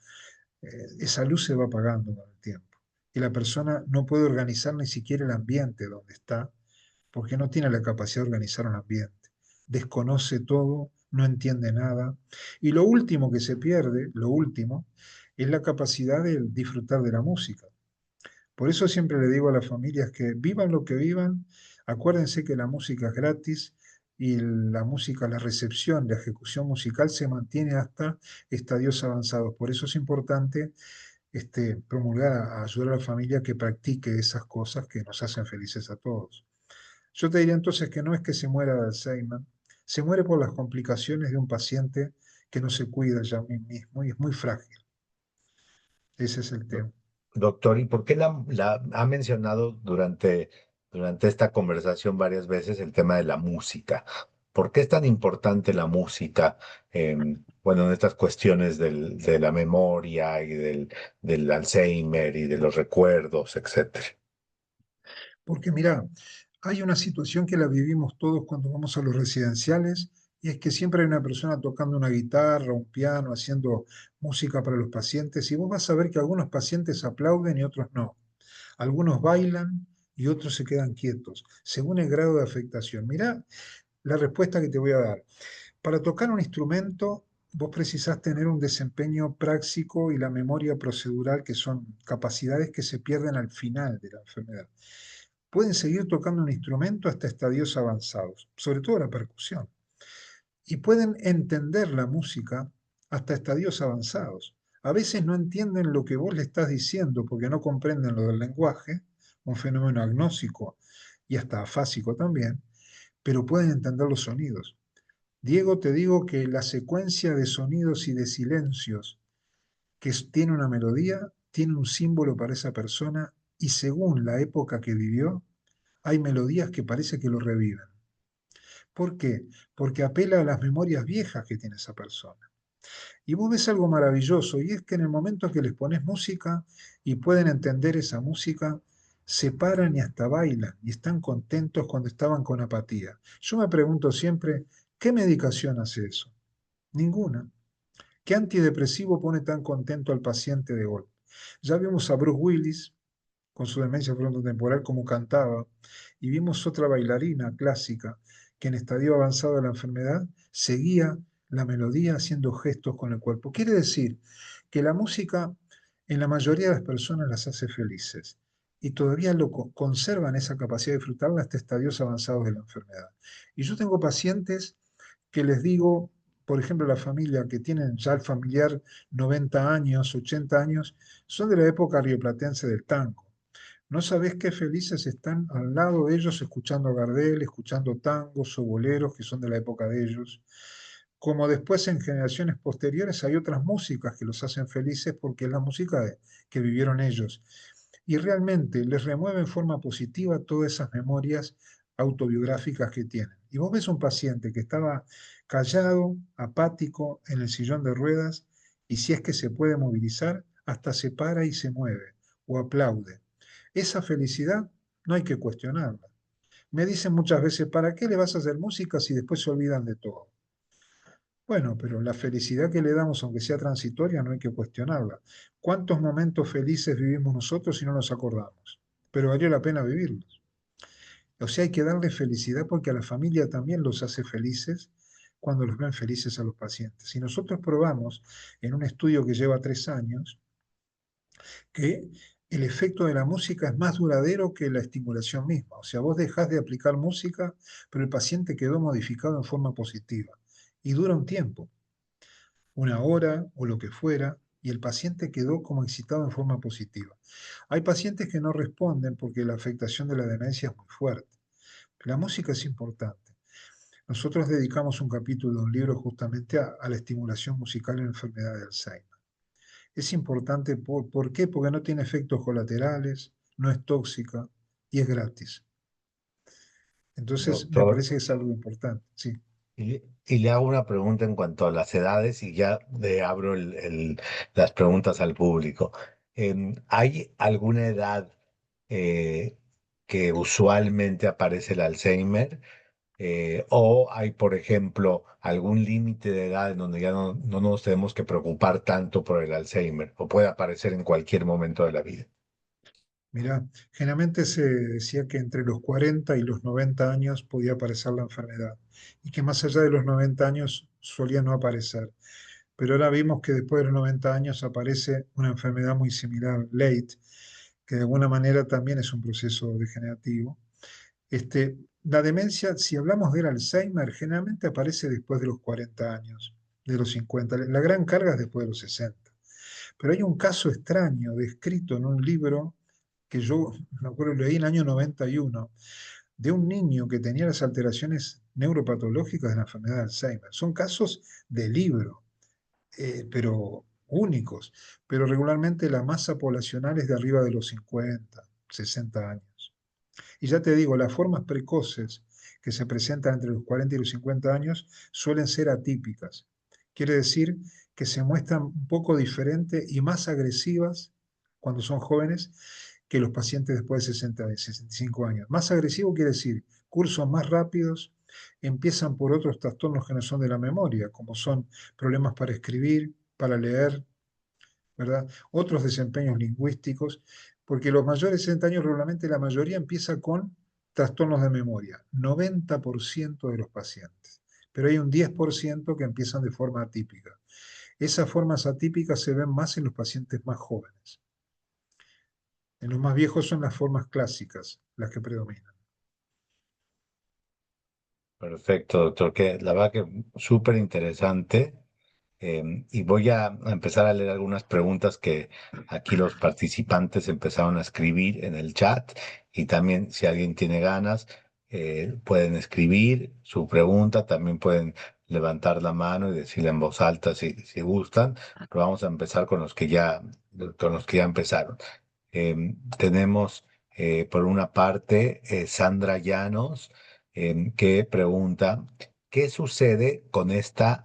Esa luz se va apagando con el tiempo. Y la persona no puede organizar ni siquiera el ambiente donde está, porque no tiene la capacidad de organizar un ambiente. Desconoce todo, no entiende nada. Y lo último que se pierde, lo último, es la capacidad de disfrutar de la música. Por eso siempre le digo a las familias que vivan lo que vivan, acuérdense que la música es gratis y la música, la recepción, la ejecución musical se mantiene hasta estadios avanzados. Por eso es importante promulgar, a ayudar a la familia que practique esas cosas que nos hacen felices a todos. Yo te diría entonces que no es que se muera de Alzheimer, se muere por las complicaciones de un paciente que no se cuida ya mismo y es muy frágil. Ese es el tema. Doctor, ¿y por qué la ha mencionado durante esta conversación varias veces el tema de la música? ¿Por qué es tan importante la música, bueno, en estas cuestiones de la memoria y del Alzheimer y de los recuerdos, etcétera? Porque mira, hay una situación que la vivimos todos cuando vamos a los residenciales y es que siempre hay una persona tocando una guitarra, un piano, haciendo música para los pacientes y vos vas a ver que algunos pacientes aplauden y otros no. Algunos bailan y otros se quedan quietos, según el grado de afectación. Mirá la respuesta que te voy a dar. Para tocar un instrumento, vos precisás tener un desempeño práctico y la memoria procedural, que son capacidades que se pierden al final de la enfermedad. Pueden seguir tocando un instrumento hasta estadios avanzados, sobre todo la percusión, y pueden entender la música hasta estadios avanzados. A veces no entienden lo que vos le estás diciendo porque no comprenden lo del lenguaje, un fenómeno agnóstico y hasta afásico también, pero pueden entender los sonidos. Diego, te digo que la secuencia de sonidos y de silencios tiene una melodía, tiene un símbolo para esa persona y según la época que vivió, hay melodías que parece que lo reviven. ¿Por qué? Porque apela a las memorias viejas que tiene esa persona. Y vos ves algo maravilloso, y es que en el momento que les pones música y pueden entender esa música, se paran y hasta bailan y están contentos cuando estaban con apatía. Yo me pregunto siempre, ¿qué medicación hace eso? Ninguna. ¿Qué antidepresivo pone tan contento al paciente de golpe? Ya vimos a Bruce Willis con su demencia frontotemporal como cantaba, y vimos otra bailarina clásica que en estadio avanzado de la enfermedad seguía la melodía haciendo gestos con el cuerpo. Quiere decir que la música en la mayoría de las personas las hace felices y todavía conservan esa capacidad de disfrutarla hasta estadios avanzados de la enfermedad. Y yo tengo pacientes que les digo, por ejemplo, la familia que tienen ya el familiar 90 años, 80 años, son de la época rioplatense del tango. No sabés qué felices están al lado de ellos escuchando a Gardel, escuchando tangos o boleros que son de la época de ellos. Como después en generaciones posteriores hay otras músicas que los hacen felices porque es la música que vivieron ellos. Y realmente les remueve en forma positiva todas esas memorias autobiográficas que tienen. Y vos ves un paciente que estaba callado, apático, en el sillón de ruedas, y si es que se puede movilizar, hasta se para y se mueve o aplaude. Esa felicidad no hay que cuestionarla. Me dicen muchas veces, ¿para qué le vas a hacer música si después se olvidan de todo? Bueno, pero la felicidad que le damos, aunque sea transitoria, no hay que cuestionarla. ¿Cuántos momentos felices vivimos nosotros si no nos acordamos? Pero valió la pena vivirlos. O sea, hay que darle felicidad porque a la familia también los hace felices cuando los ven felices a los pacientes. Si nosotros probamos en un estudio que lleva 3 años que el efecto de la música es más duradero que la estimulación misma. O sea, vos dejás de aplicar música, pero el paciente quedó modificado en forma positiva. Y dura un tiempo, 1 hora o lo que fuera, y el paciente quedó como excitado en forma positiva. Hay pacientes que no responden porque la afectación de la demencia es muy fuerte. La música es importante. Nosotros dedicamos un capítulo de un libro justamente a la estimulación musical en la enfermedad de Alzheimer. Es importante, ¿por qué? Porque no tiene efectos colaterales, no es tóxica y es gratis. Entonces, me Doctor, parece que es algo importante, sí. y le hago una pregunta en cuanto a las edades y ya le abro las preguntas al público. ¿Hay alguna edad eh, que usualmente aparece el Alzheimer? ¿O hay, por ejemplo, algún límite de edad en donde ya no nos tenemos que preocupar tanto por el Alzheimer? ¿O puede aparecer en cualquier momento de la vida? Mirá, generalmente se decía que entre los 40 y los 90 años podía aparecer la enfermedad y que más allá de los 90 años solía no aparecer. Pero ahora vimos que después de los 90 años aparece una enfermedad muy similar, late, que de alguna manera también es un proceso degenerativo. La demencia, si hablamos del Alzheimer, generalmente aparece después de los 40 años, de los 50. La gran carga es después de los 60. Pero hay un caso extraño descrito en un libro que yo me acuerdo leí en el año 91, de un niño que tenía las alteraciones neuropatológicas de la enfermedad de Alzheimer. Son casos de libro, pero únicos, pero regularmente la masa poblacional es de arriba de los 50, 60 años. Y ya te digo, las formas precoces que se presentan entre los 40 y los 50 años suelen ser atípicas. Quiere decir que se muestran un poco diferentes y más agresivas cuando son jóvenes que los pacientes después de 60, 65 años. Más agresivo quiere decir cursos más rápidos, empiezan por otros trastornos que no son de la memoria, como son problemas para escribir, para leer, ¿verdad? Otros desempeños lingüísticos, porque los mayores de 60 años regularmente la mayoría empieza con trastornos de memoria, 90% de los pacientes, pero hay un 10% que empiezan de forma atípica. Esas formas atípicas se ven más en los pacientes más jóvenes. En los más viejos son las formas clásicas las que predominan. Perfecto, doctor, que la verdad que súper interesante. Y voy a empezar a leer algunas preguntas que aquí los participantes empezaron a escribir en el chat y también si alguien tiene ganas, pueden escribir su pregunta, también pueden levantar la mano y decirla en voz alta si gustan, pero vamos a empezar con los que ya empezaron. Tenemos por una parte Sandra Llanos que pregunta, ¿qué sucede con esa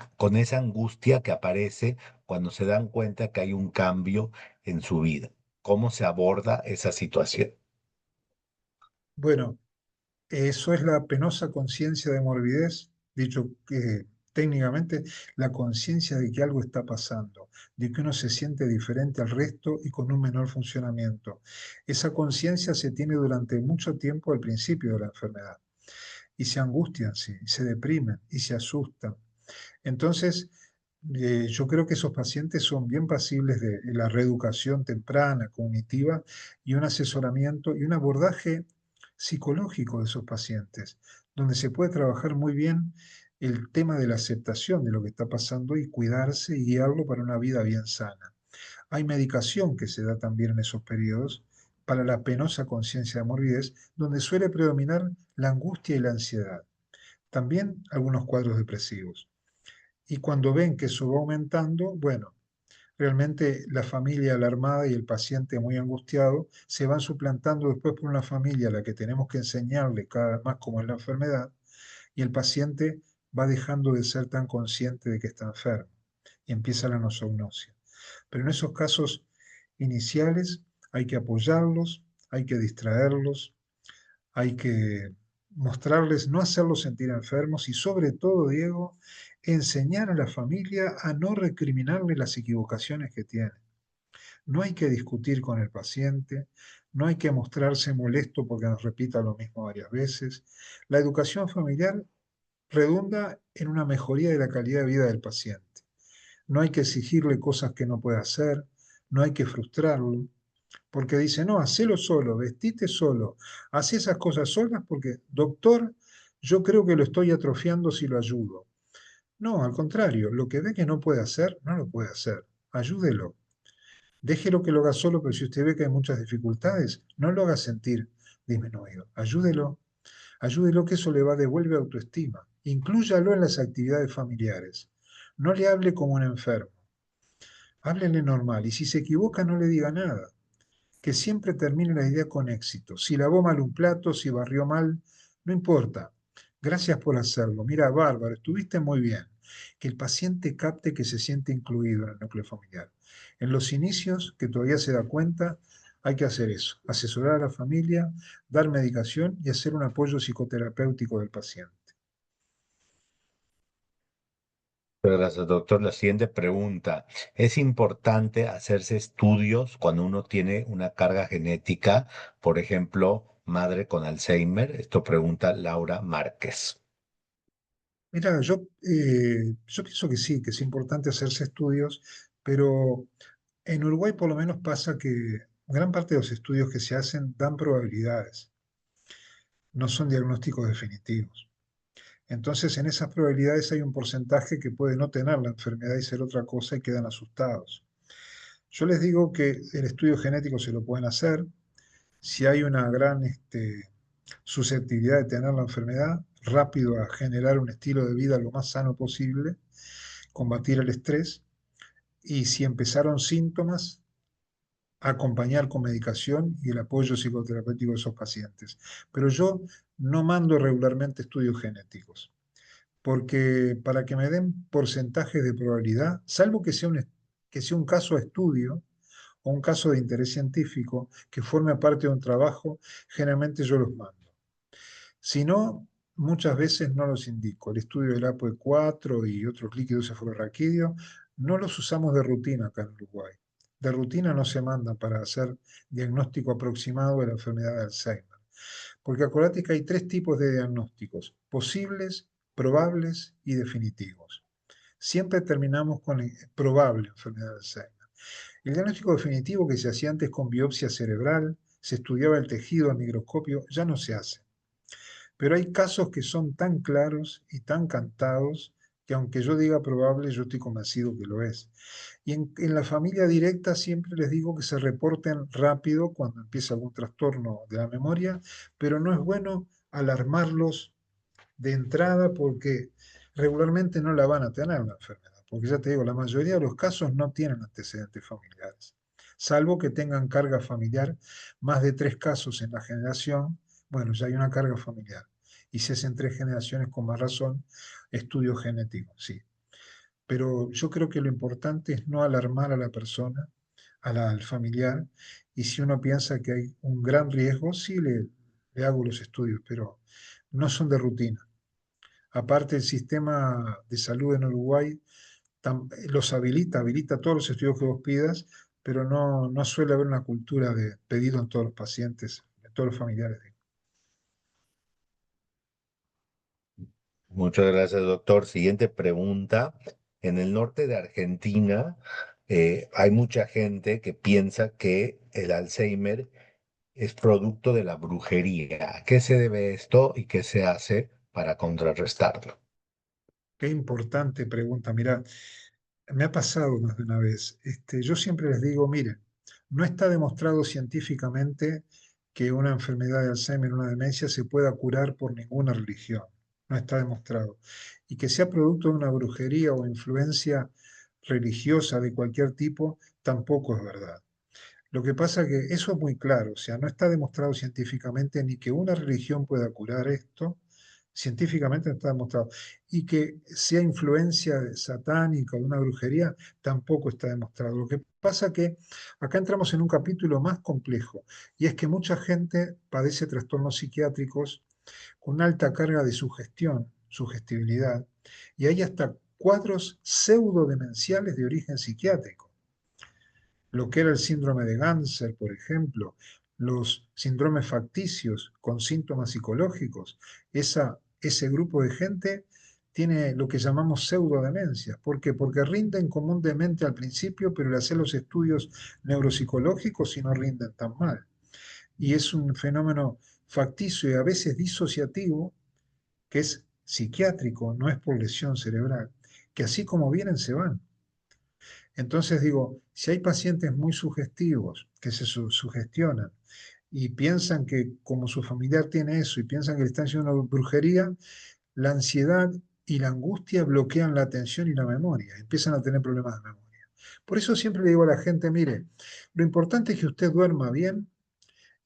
angustia que aparece cuando se dan cuenta que hay un cambio en su vida? ¿Cómo se aborda esa situación? Bueno, eso es la penosa conciencia de morbidez, dicho que técnicamente la conciencia de que algo está pasando, de que uno se siente diferente al resto y con un menor funcionamiento. Esa conciencia se tiene durante mucho tiempo al principio de la enfermedad y se angustian, sí, se deprimen y se asustan. Entonces, yo creo que esos pacientes son bien pasibles de la reeducación temprana, cognitiva, y un asesoramiento y un abordaje psicológico de esos pacientes, donde se puede trabajar muy bien el tema de la aceptación de lo que está pasando y cuidarse y guiarlo para una vida bien sana. Hay medicación que se da también en esos periodos para la penosa conciencia de morbidez, donde suele predominar la angustia y la ansiedad. También algunos cuadros depresivos. Y cuando ven que eso va aumentando, bueno, realmente la familia alarmada y el paciente muy angustiado se van suplantando después por una familia a la que tenemos que enseñarle cada vez más cómo es la enfermedad y el paciente va dejando de ser tan consciente de que está enfermo y empieza la nosognosia. Pero en esos casos iniciales hay que apoyarlos, hay que distraerlos, hay que mostrarles, no hacerlos sentir enfermos y sobre todo, Diego, enseñar a la familia a no recriminarle las equivocaciones que tiene. No hay que discutir con el paciente, no hay que mostrarse molesto porque nos repita lo mismo varias veces. La educación familiar redunda en una mejoría de la calidad de vida del paciente. No hay que exigirle cosas que no puede hacer, no hay que frustrarlo, porque dice, no, hacelo solo, vestite solo, haz esas cosas solas porque, doctor, yo creo que lo estoy atrofiando si lo ayudo. No, al contrario, lo que ve que no puede hacer, no lo puede hacer. Ayúdelo. Déjelo que lo haga solo, pero si usted ve que hay muchas dificultades, no lo haga sentir disminuido. Ayúdelo. Ayúdelo que eso le va a devolver autoestima. Inclúyalo en las actividades familiares. No le hable como un enfermo. Háblele normal. Y si se equivoca, no le diga nada. Que siempre termine la idea con éxito. Si lavó mal un plato, si barrió mal, no importa. Gracias por hacerlo. Mira, bárbaro, estuviste muy bien. Que el paciente capte que se siente incluido en el núcleo familiar. En los inicios, que todavía se da cuenta, hay que hacer eso, asesorar a la familia, dar medicación y hacer un apoyo psicoterapéutico del paciente. Muchas gracias, doctor. La siguiente pregunta. ¿Es importante hacerse estudios cuando uno tiene una carga genética, por ejemplo, madre con Alzheimer? Esto pregunta Laura Márquez. Mira, yo pienso que sí, que es importante hacerse estudios, pero en Uruguay por lo menos pasa que gran parte de los estudios que se hacen dan probabilidades, no son diagnósticos definitivos. Entonces, en esas probabilidades hay un porcentaje que puede no tener la enfermedad y ser otra cosa y quedan asustados. Yo les digo que el estudio genético se lo pueden hacer. Si hay una gran susceptibilidad de tener la enfermedad, rápido a generar un estilo de vida lo más sano posible, combatir el estrés y si empezaron síntomas, acompañar con medicación y el apoyo psicoterapéutico de esos pacientes. Pero yo no mando regularmente estudios genéticos, porque para que me den porcentajes de probabilidad, salvo que sea un caso a estudio o un caso de interés científico que forme parte de un trabajo, generalmente yo los mando. Si no, muchas veces no los indico. El estudio del ApoE4 y otros líquidos cefalorraquídeos no los usamos de rutina acá en Uruguay. De rutina no se mandan para hacer diagnóstico aproximado de la enfermedad de Alzheimer. Porque acuérdate que hay tres tipos de diagnósticos: posibles, probables y definitivos. Siempre terminamos con probable enfermedad de Alzheimer. El diagnóstico definitivo que se hacía antes con biopsia cerebral, se estudiaba el tejido al microscopio, ya no se hace. Pero hay casos que son tan claros y tan cantados que aunque yo diga probable, yo estoy convencido que lo es. Y en la familia directa siempre les digo que se reporten rápido cuando empieza algún trastorno de la memoria, pero no es bueno alarmarlos de entrada porque regularmente no la van a tener la enfermedad. Porque ya te digo, la mayoría de los casos no tienen antecedentes familiares, salvo que tengan carga familiar, más de 3 casos en la generación, bueno, ya hay una carga familiar. Y si es en 3 generaciones, con más razón, estudio genético, sí. Pero yo creo que lo importante es no alarmar a la persona, al familiar, y si uno piensa que hay un gran riesgo, sí le hago los estudios, pero no son de rutina. Aparte, el sistema de salud en Uruguay los habilita todos los estudios que vos pidas, pero no suele haber una cultura de pedido en todos los pacientes, en todos los familiares. Muchas gracias, doctor. Siguiente pregunta. En el norte de Argentina hay mucha gente que piensa que el Alzheimer es producto de la brujería. ¿A qué se debe esto y qué se hace para contrarrestarlo? Qué importante pregunta. Mira, me ha pasado más de una vez. Yo siempre les digo, miren, no está demostrado científicamente que una enfermedad de Alzheimer, una demencia, se pueda curar por ninguna religión. No está demostrado. Y que sea producto de una brujería o influencia religiosa de cualquier tipo, tampoco es verdad. Lo que pasa es que eso es muy claro, o sea, no está demostrado científicamente ni que una religión pueda curar esto, científicamente no está demostrado, y que sea influencia satánica o de una brujería, tampoco está demostrado. Lo que pasa es que acá entramos en un capítulo más complejo, y es que mucha gente padece trastornos psiquiátricos con alta carga de sugestión, sugestibilidad, y hay hasta cuadros pseudodemenciales de origen psiquiátrico, lo que era el síndrome de Ganser, por ejemplo, los síndromes facticios con síntomas psicológicos, ese grupo de gente tiene lo que llamamos pseudodemencias. ¿Por qué? Porque rinden comúnmente al principio, pero le hacen los estudios neuropsicológicos y no rinden tan mal. Y es un fenómeno facticio y a veces disociativo, que es psiquiátrico, no es por lesión cerebral, que así como vienen se van. Entonces digo, si hay pacientes muy sugestivos que se sugestionan y piensan que como su familiar tiene eso y piensan que le están haciendo una brujería, la ansiedad y la angustia bloquean la atención y la memoria, empiezan a tener problemas de memoria. Por eso siempre le digo a la gente, mire, lo importante es que usted duerma bien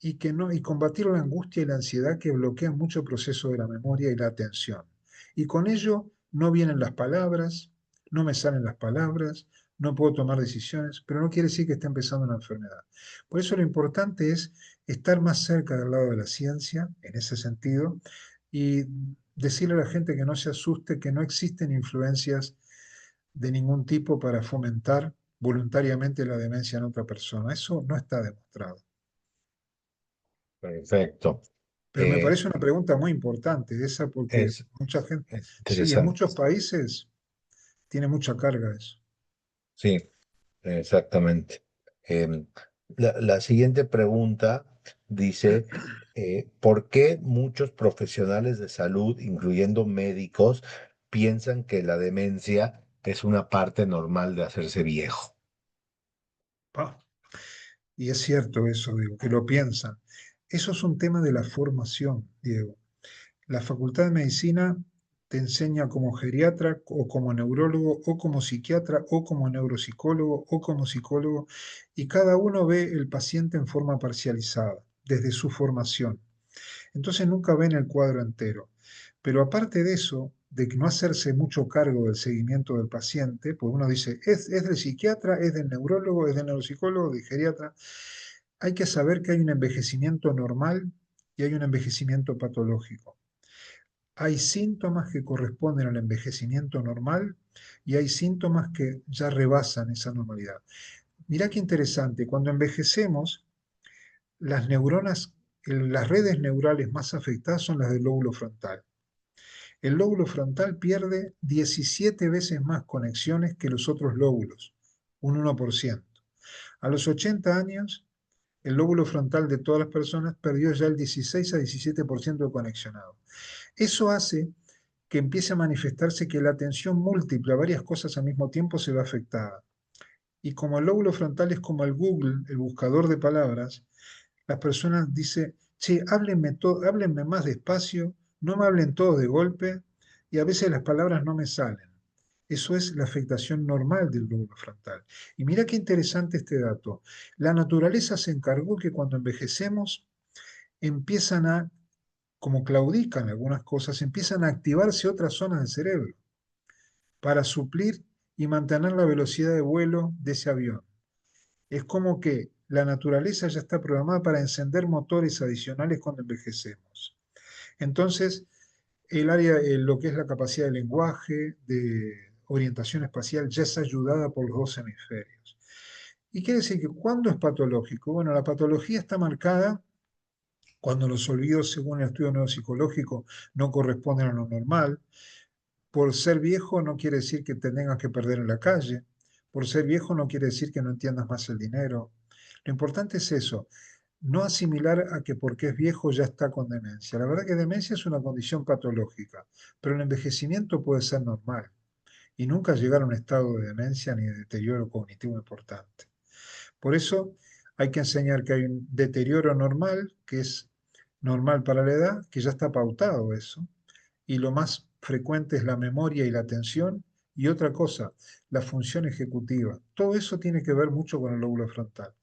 y que no, y combatir la angustia y la ansiedad que bloquean mucho el proceso de la memoria y la atención. Y con ello no vienen las palabras, no me salen las palabras, no puedo tomar decisiones, pero no quiere decir que esté empezando una enfermedad. Por eso lo importante es estar más cerca del lado de la ciencia, en ese sentido, y decirle a la gente que no se asuste, que no existen influencias de ningún tipo para fomentar voluntariamente la demencia en otra persona. Eso no está demostrado. Perfecto. Pero me Eh, parece una pregunta muy importante esa porque es, mucha gente, es sí, en interesante. muchos países tiene mucha carga eso. Sí, exactamente. Em, la siguiente pregunta dice, ¿por qué muchos profesionales de salud, incluyendo médicos, piensan que la demencia es una parte normal de hacerse viejo? Pa. Y es cierto eso, digo, que lo piensan. Eso es un tema de la formación, Diego. La Facultad de Medicina te enseña como geriatra o como neurólogo o como psiquiatra o como neuropsicólogo o como psicólogo y cada uno ve el paciente en forma parcializada, desde su formación. Entonces nunca ven el cuadro entero. Pero aparte de eso, de no hacerse mucho cargo del seguimiento del paciente, pues uno dice, es del psiquiatra, es del neurólogo, es del neuropsicólogo, del geriatra, hay que saber que hay un envejecimiento normal y hay un envejecimiento patológico. Hay síntomas que corresponden al envejecimiento normal y hay síntomas que ya rebasan esa normalidad. Mirá qué interesante, cuando envejecemos, las neuronas, las redes neurales más afectadas son las del lóbulo frontal. El lóbulo frontal pierde 17 veces más conexiones que los otros lóbulos, un 1%. A los 80 años, el lóbulo frontal de todas las personas perdió ya el 16 a 17% de conexionado. Eso hace que empiece a manifestarse que la atención múltiple a varias cosas al mismo tiempo se ve afectada. Y como el lóbulo frontal es como el Google, el buscador de palabras, las personas dicen, che, háblenme más despacio, no me hablen todos de golpe, y a veces las palabras no me salen. Eso es la afectación normal del lóbulo frontal. Y mira qué interesante este dato. La naturaleza se encargó que cuando envejecemos empiezan a, como claudican algunas cosas, empiezan a activarse otras zonas del cerebro para suplir y mantener la velocidad de vuelo de ese avión. Es como que la naturaleza ya está programada para encender motores adicionales cuando envejecemos. Entonces, el área, lo que es la capacidad de lenguaje, de orientación espacial, ya es ayudada por los dos hemisferios. Y quiere decir que cuando es patológico, bueno, la patología está marcada cuando los olvidos, según el estudio neuropsicológico, no corresponden a lo normal. Por ser viejo no quiere decir que te tengas que perder en la calle. Por ser viejo no quiere decir que no entiendas más el dinero. Lo importante es eso, no asimilar a que porque es viejo ya está con demencia. La verdad que demencia es una condición patológica, pero el envejecimiento puede ser normal y nunca llegar a un estado de demencia ni de deterioro cognitivo importante. Por eso hay que enseñar que hay un deterioro normal, que es normal para la edad, que ya está pautado eso, y lo más frecuente es la memoria y la atención, y otra cosa, la función ejecutiva. Todo eso tiene que ver mucho con el lóbulo frontal.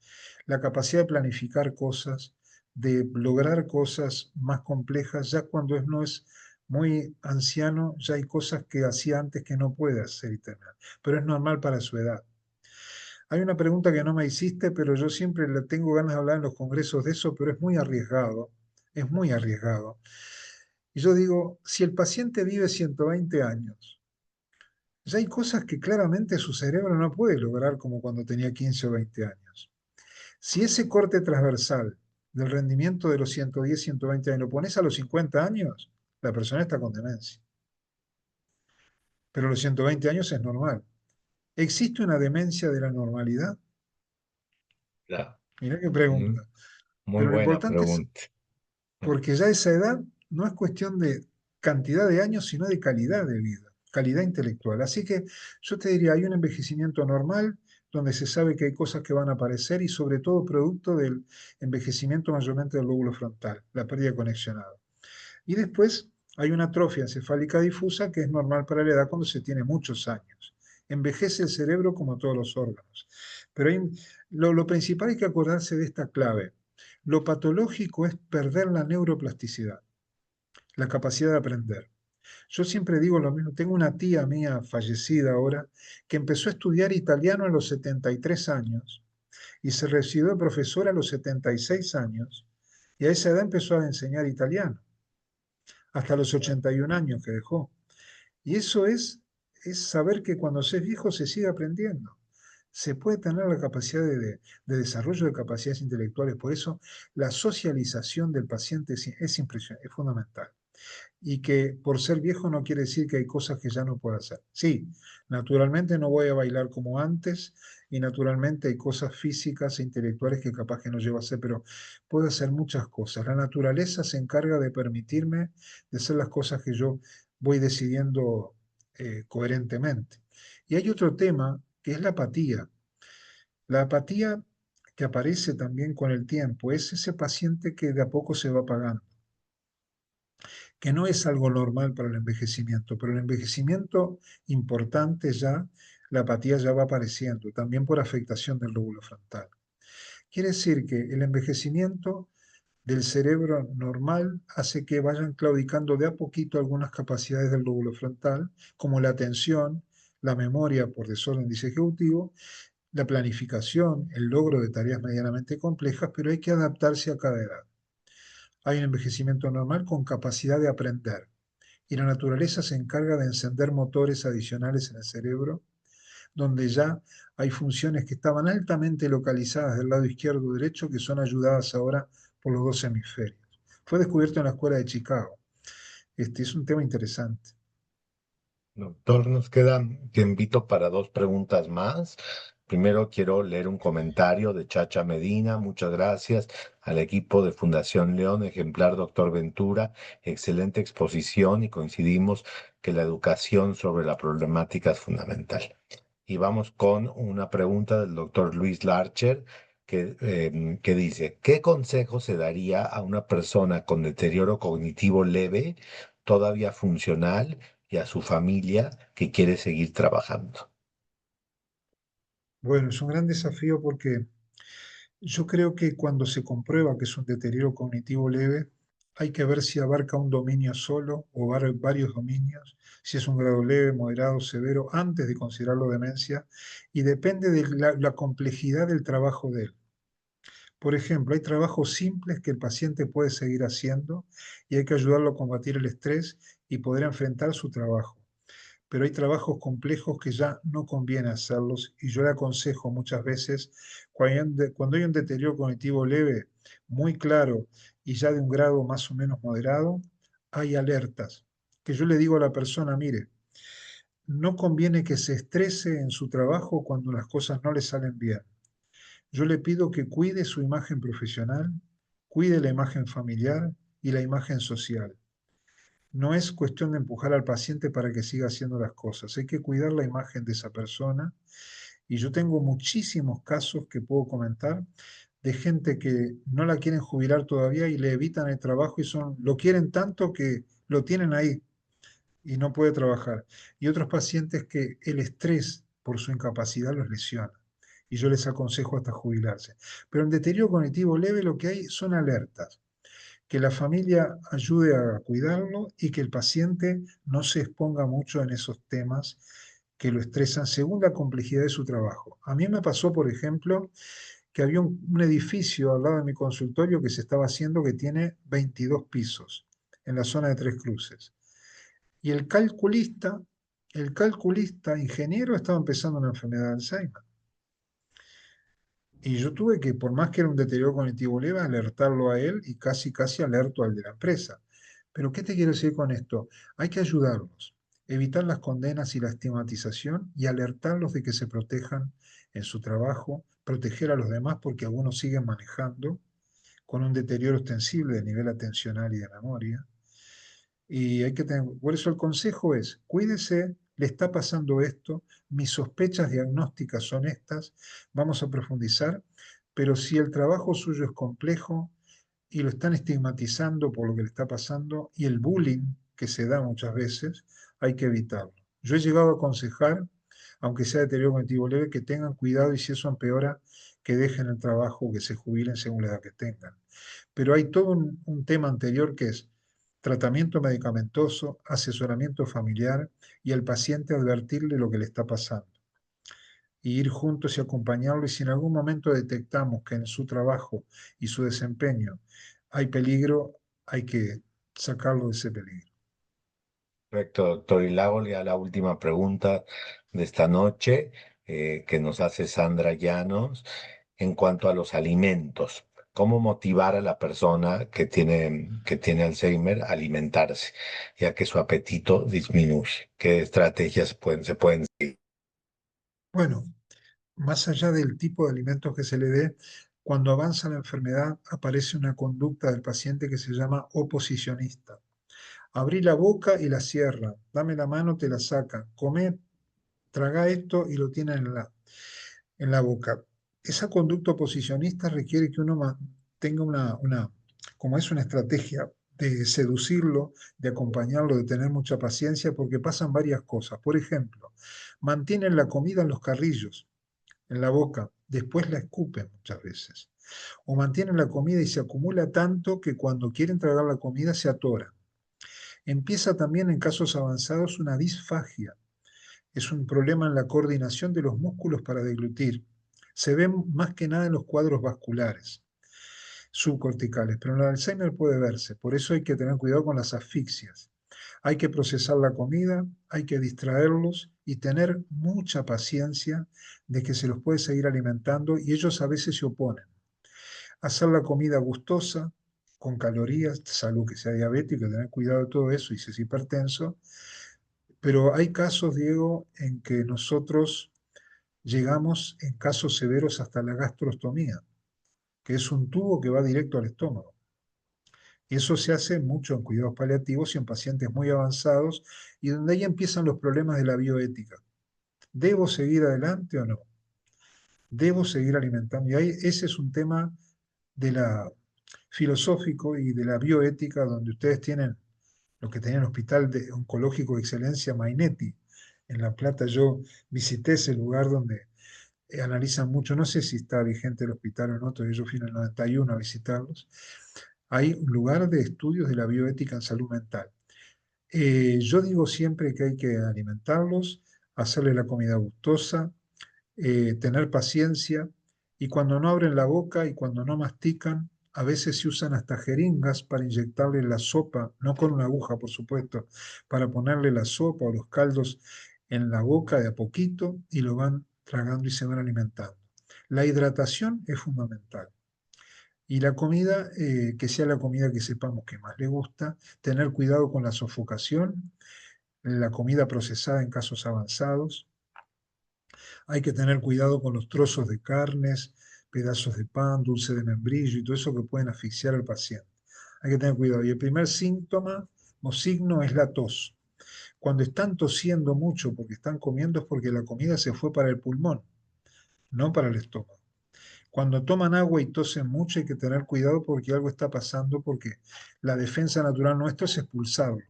La capacidad de planificar cosas, de lograr cosas más complejas, ya cuando no es muy anciano, ya hay cosas que hacía antes que no puede hacer y tener, pero es normal para su edad. Hay una pregunta que no me hiciste, pero yo siempre le tengo ganas de hablar en los congresos de eso, pero es muy arriesgado. Y yo digo, si el paciente vive 120 años, ya hay cosas que claramente su cerebro no puede lograr como cuando tenía 15 o 20 años. Si ese corte transversal del rendimiento de los 110, 120 años lo pones a los 50 años, la persona está con demencia. Pero a los 120 años es normal. ¿Existe una demencia de la normalidad? Claro. Mirá qué Mm, pregunta. muy Pero lo buena importante es pregunta. porque ya esa edad no es cuestión de cantidad de años, sino de calidad de vida, calidad intelectual. Así que yo te diría, hay un envejecimiento normal donde se sabe que hay cosas que van a aparecer y sobre todo producto del envejecimiento mayormente del lóbulo frontal, la pérdida conexionada. Y después hay una atrofia encefálica difusa que es normal para la edad cuando se tiene muchos años. Envejece el cerebro como todos los órganos. Pero lo principal hay que acordarse de esta clave. Lo patológico es perder la neuroplasticidad, la capacidad de aprender. Yo siempre digo lo mismo, tengo una tía mía fallecida ahora que empezó a estudiar italiano a los 73 años y se recibió de profesora a los 76 años y a esa edad empezó a enseñar italiano, hasta los 81 años que dejó. Y eso es saber que cuando se es viejo se sigue aprendiendo. Se puede tener la capacidad de desarrollo de capacidades intelectuales. Por eso la socialización del paciente es impresionante, es fundamental. Y que por ser viejo no quiere decir que hay cosas que ya no puedo hacer. Sí, naturalmente no voy a bailar como antes y naturalmente hay cosas físicas e intelectuales que capaz que no llevo a hacer, pero puedo hacer muchas cosas. La naturaleza se encarga de permitirme de hacer las cosas que yo voy decidiendo coherentemente. Y hay otro tema que es la apatía. La apatía que aparece también con el tiempo es ese paciente que de a poco se va apagando, que no es algo normal para el envejecimiento, pero el envejecimiento importante ya, la apatía ya va apareciendo, también por afectación del lóbulo frontal. Quiere decir que el envejecimiento del cerebro normal hace que vayan claudicando de a poquito algunas capacidades del lóbulo frontal, como la atención, la memoria por desorden disejecutivo, la planificación, el logro de tareas medianamente complejas, pero hay que adaptarse a cada edad. Hay un envejecimiento normal con capacidad de aprender y la naturaleza se encarga de encender motores adicionales en el cerebro, donde ya hay funciones que estaban altamente localizadas del lado izquierdo o derecho que son ayudadas ahora por los dos hemisferios. Fue descubierto en la escuela de Chicago. Este es un tema interesante. Doctor, nos queda tiempito para dos preguntas más. Primero quiero leer un comentario de Chacha Medina. Muchas gracias al equipo de Fundación León, ejemplar doctor Ventura, excelente exposición y coincidimos que la educación sobre la problemática es fundamental. Y vamos con una pregunta del doctor Luis Larcher que dice, ¿qué consejo se daría a una persona con deterioro cognitivo leve, todavía funcional, y a su familia que quiere seguir trabajando? Bueno, es un gran desafío porque yo creo que cuando se comprueba que es un deterioro cognitivo leve, hay que ver si abarca un dominio solo o varios dominios, si es un grado leve, moderado, severo, antes de considerarlo demencia, y depende de la complejidad del trabajo de él. Por ejemplo, hay trabajos simples que el paciente puede seguir haciendo y hay que ayudarlo a combatir el estrés y poder enfrentar su trabajo. Pero hay trabajos complejos que ya no conviene hacerlos y yo le aconsejo muchas veces, cuando hay un deterioro cognitivo leve, muy claro y ya de un grado más o menos moderado, hay alertas que yo le digo a la persona, mire, no conviene que se estrese en su trabajo cuando las cosas no le salen bien. Yo le pido que cuide su imagen profesional, cuide la imagen familiar y la imagen social. No es cuestión de empujar al paciente para que siga haciendo las cosas, hay que cuidar la imagen de esa persona y yo tengo muchísimos casos que puedo comentar de gente que no la quieren jubilar todavía y le evitan el trabajo y lo quieren tanto que lo tienen ahí y no puede trabajar. Y otros pacientes que el estrés por su incapacidad los lesiona. Y yo les aconsejo hasta jubilarse. Pero en deterioro cognitivo leve lo que hay son alertas. Que la familia ayude a cuidarlo y que el paciente no se exponga mucho en esos temas que lo estresan según la complejidad de su trabajo. A mí me pasó, por ejemplo, que había un edificio al lado de mi consultorio que se estaba haciendo que tiene 22 pisos en la zona de Tres Cruces. Y el calculista ingeniero estaba empezando una enfermedad de Alzheimer. Y yo tuve que, por más que era un deterioro cognitivo leve, alertarlo a él y casi alerto al de la empresa. Pero ¿qué te quiero decir con esto? Hay que ayudarlos, evitar las condenas y la estigmatización y alertarlos de que se protejan en su trabajo, proteger a los demás porque algunos siguen manejando con un deterioro extensible de nivel atencional y de memoria. Y hay que tener, por eso el consejo es, cuídese, le está pasando esto, mis sospechas diagnósticas son estas, vamos a profundizar, pero si el trabajo suyo es complejo y lo están estigmatizando por lo que le está pasando y el bullying que se da muchas veces, hay que evitarlo. Yo he llegado a aconsejar, aunque sea deterioro cognitivo leve, que tengan cuidado y si eso empeora, que dejen el trabajo, que se jubilen según la edad que tengan. Pero hay todo un tema anterior que es tratamiento medicamentoso, asesoramiento familiar y al paciente advertirle lo que le está pasando. Y ir juntos y acompañarlo y si en algún momento detectamos que en su trabajo y su desempeño hay peligro, hay que sacarlo de ese peligro. Correcto, doctor. Y le hago ya la última pregunta de esta noche que nos hace Sandra Llanos en cuanto a los alimentos. ¿Cómo motivar a la persona que tiene Alzheimer a alimentarse, ya que su apetito disminuye? ¿Qué estrategias se pueden seguir? Bueno, más allá del tipo de alimentos que se le dé, cuando avanza la enfermedad aparece una conducta del paciente que se llama oposicionista. Abrí la boca y la cierra, dame la mano, te la saca, come, traga esto y lo tiene en la boca. Esa conducta oposicionista requiere que uno tenga como es una estrategia de seducirlo, de acompañarlo, de tener mucha paciencia, porque pasan varias cosas. Por ejemplo, mantienen la comida en los carrillos, en la boca, después la escupen muchas veces. O mantienen la comida y se acumula tanto que cuando quieren tragar la comida se atora. Empieza también en casos avanzados una disfagia. Es un problema en la coordinación de los músculos para deglutir. Se ven más que nada en los cuadros vasculares subcorticales, pero en el Alzheimer puede verse. Por eso hay que tener cuidado con las asfixias. Hay que procesar la comida, hay que distraerlos y tener mucha paciencia de que se los puede seguir alimentando y ellos a veces se oponen. Hacer la comida gustosa, con calorías, salud que sea diabético, tener cuidado de todo eso y si es hipertenso, pero hay casos, Diego, en que nosotros llegamos en casos severos hasta la gastrostomía, que es un tubo que va directo al estómago. Y eso se hace mucho en cuidados paliativos y en pacientes muy avanzados y donde ahí empiezan los problemas de la bioética. ¿Debo seguir adelante o no? ¿Debo seguir alimentando? Y ahí ese es un tema de la filosófico y de la bioética donde ustedes tienen lo que tenía el Hospital Oncológico de Excelencia Mainetti en La Plata. Yo visité ese lugar donde analizan mucho, no sé si está vigente el hospital o no, todavía yo fui en el 91 a visitarlos. Hay un lugar de estudios de la bioética en salud mental. Yo digo siempre que hay que alimentarlos, hacerle la comida gustosa, tener paciencia y cuando no abren la boca y cuando no mastican, a veces se usan hasta jeringas para inyectarle la sopa, no con una aguja, por supuesto, para ponerle la sopa o los caldos en la boca de a poquito y lo van tragando y se van alimentando. La hidratación es fundamental. Y la comida, que sea la comida que sepamos que más le gusta, tener cuidado con la sofocación, la comida procesada en casos avanzados, hay que tener cuidado con los trozos de carnes, pedazos de pan, dulce de membrillo y todo eso que pueden asfixiar al paciente. Hay que tener cuidado. Y el primer síntoma o signo es la tos. Cuando están tosiendo mucho porque están comiendo es porque la comida se fue para el pulmón, no para el estómago. Cuando toman agua y tosen mucho hay que tener cuidado porque algo está pasando porque la defensa natural nuestra es expulsarlo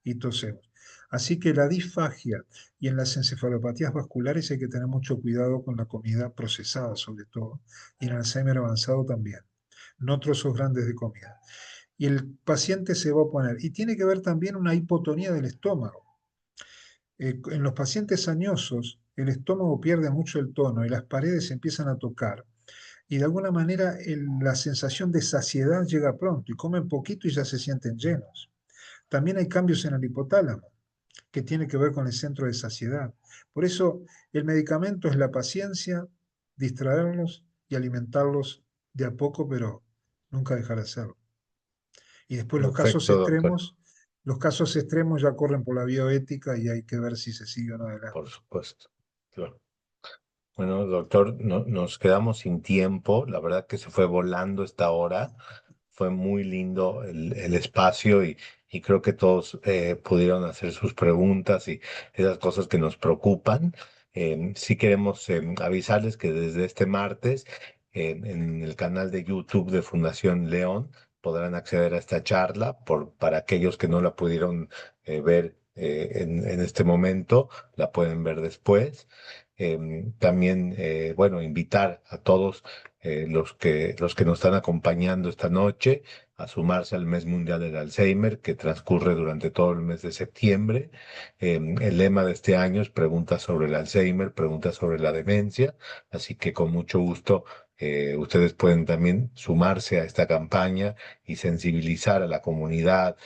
y tosemos. Así que la disfagia y en las encefalopatías vasculares hay que tener mucho cuidado con la comida procesada sobre todo y en Alzheimer avanzado también. No trozos grandes de comida. Y el paciente se va a poner. Y tiene que ver también una hipotonía del estómago. En los pacientes añosos el estómago pierde mucho el tono y las paredes se empiezan a tocar y de alguna manera la sensación de saciedad llega pronto y comen poquito y ya se sienten llenos. También hay cambios en el hipotálamo que tiene que ver con el centro de saciedad. Por eso el medicamento es la paciencia, distraerlos y alimentarlos de a poco, pero nunca dejar de hacerlo. Y después Perfecto, doctor. los casos extremos ya corren por la bioética y hay que ver si se sigue o no adelante. Por supuesto. Claro. Bueno, doctor, nos quedamos sin tiempo. La verdad que se fue volando esta hora. Fue muy lindo el espacio y creo que todos pudieron hacer sus preguntas y esas cosas que nos preocupan. Sí queremos avisarles que desde este martes en el canal de YouTube de Fundación León podrán acceder a esta charla para aquellos que no la pudieron ver en este momento, la pueden ver después. También, bueno, invitar a todos los que nos están acompañando esta noche a sumarse al Mes Mundial del Alzheimer que transcurre durante todo el mes de septiembre. El lema de este año es preguntas sobre el Alzheimer, preguntas sobre la demencia, así que con mucho gusto ustedes pueden también sumarse a esta campaña y sensibilizar a la comunidad,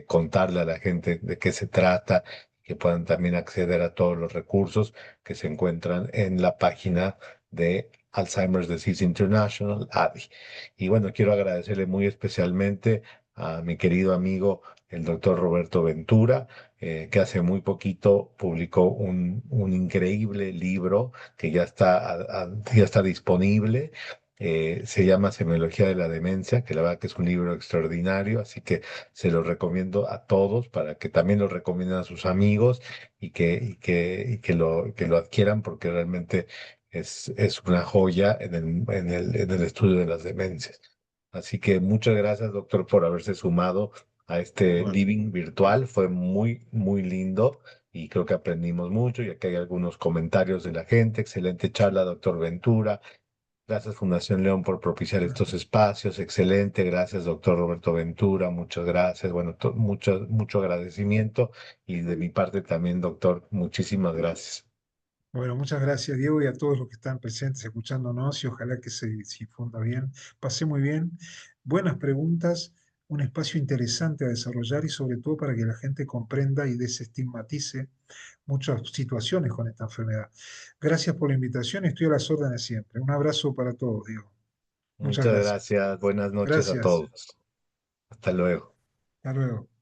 contarle a la gente de qué se trata, que puedan también acceder a todos los recursos que se encuentran en la página de Alzheimer's Disease International, ADI. Y bueno, quiero agradecerle muy especialmente a mi querido amigo, el doctor Roberto Ventura, que hace muy poquito publicó un increíble libro que ya está disponible. Se llama Semiología de la Demencia, que la verdad que es un libro extraordinario, así que se lo recomiendo a todos para que también lo recomienden a sus amigos que lo adquieran porque realmente es una joya en el estudio de las demencias. Así que muchas gracias, doctor, por haberse sumado a este Bueno, living virtual. Fue muy, muy lindo y creo que aprendimos mucho y aquí hay algunos comentarios de la gente. Excelente charla, doctor Ventura. Gracias, Fundación León, por propiciar estos gracias. espacios. Excelente. Gracias, doctor Roberto Ventura. Muchas gracias. Bueno, mucho agradecimiento. Y de mi parte también, doctor, muchísimas gracias. Bueno, muchas gracias, Diego, y a todos los que están presentes escuchándonos, y ojalá que se difunda bien. Pasé muy bien. Buenas preguntas, un espacio interesante a desarrollar y sobre todo para que la gente comprenda y desestigmatice muchas situaciones con esta enfermedad. Gracias por la invitación, estoy a las órdenes siempre. Un abrazo para todos, Diego. Muchas Muchas gracias. gracias. Buenas noches a Gracias. todos. Hasta luego. Hasta luego.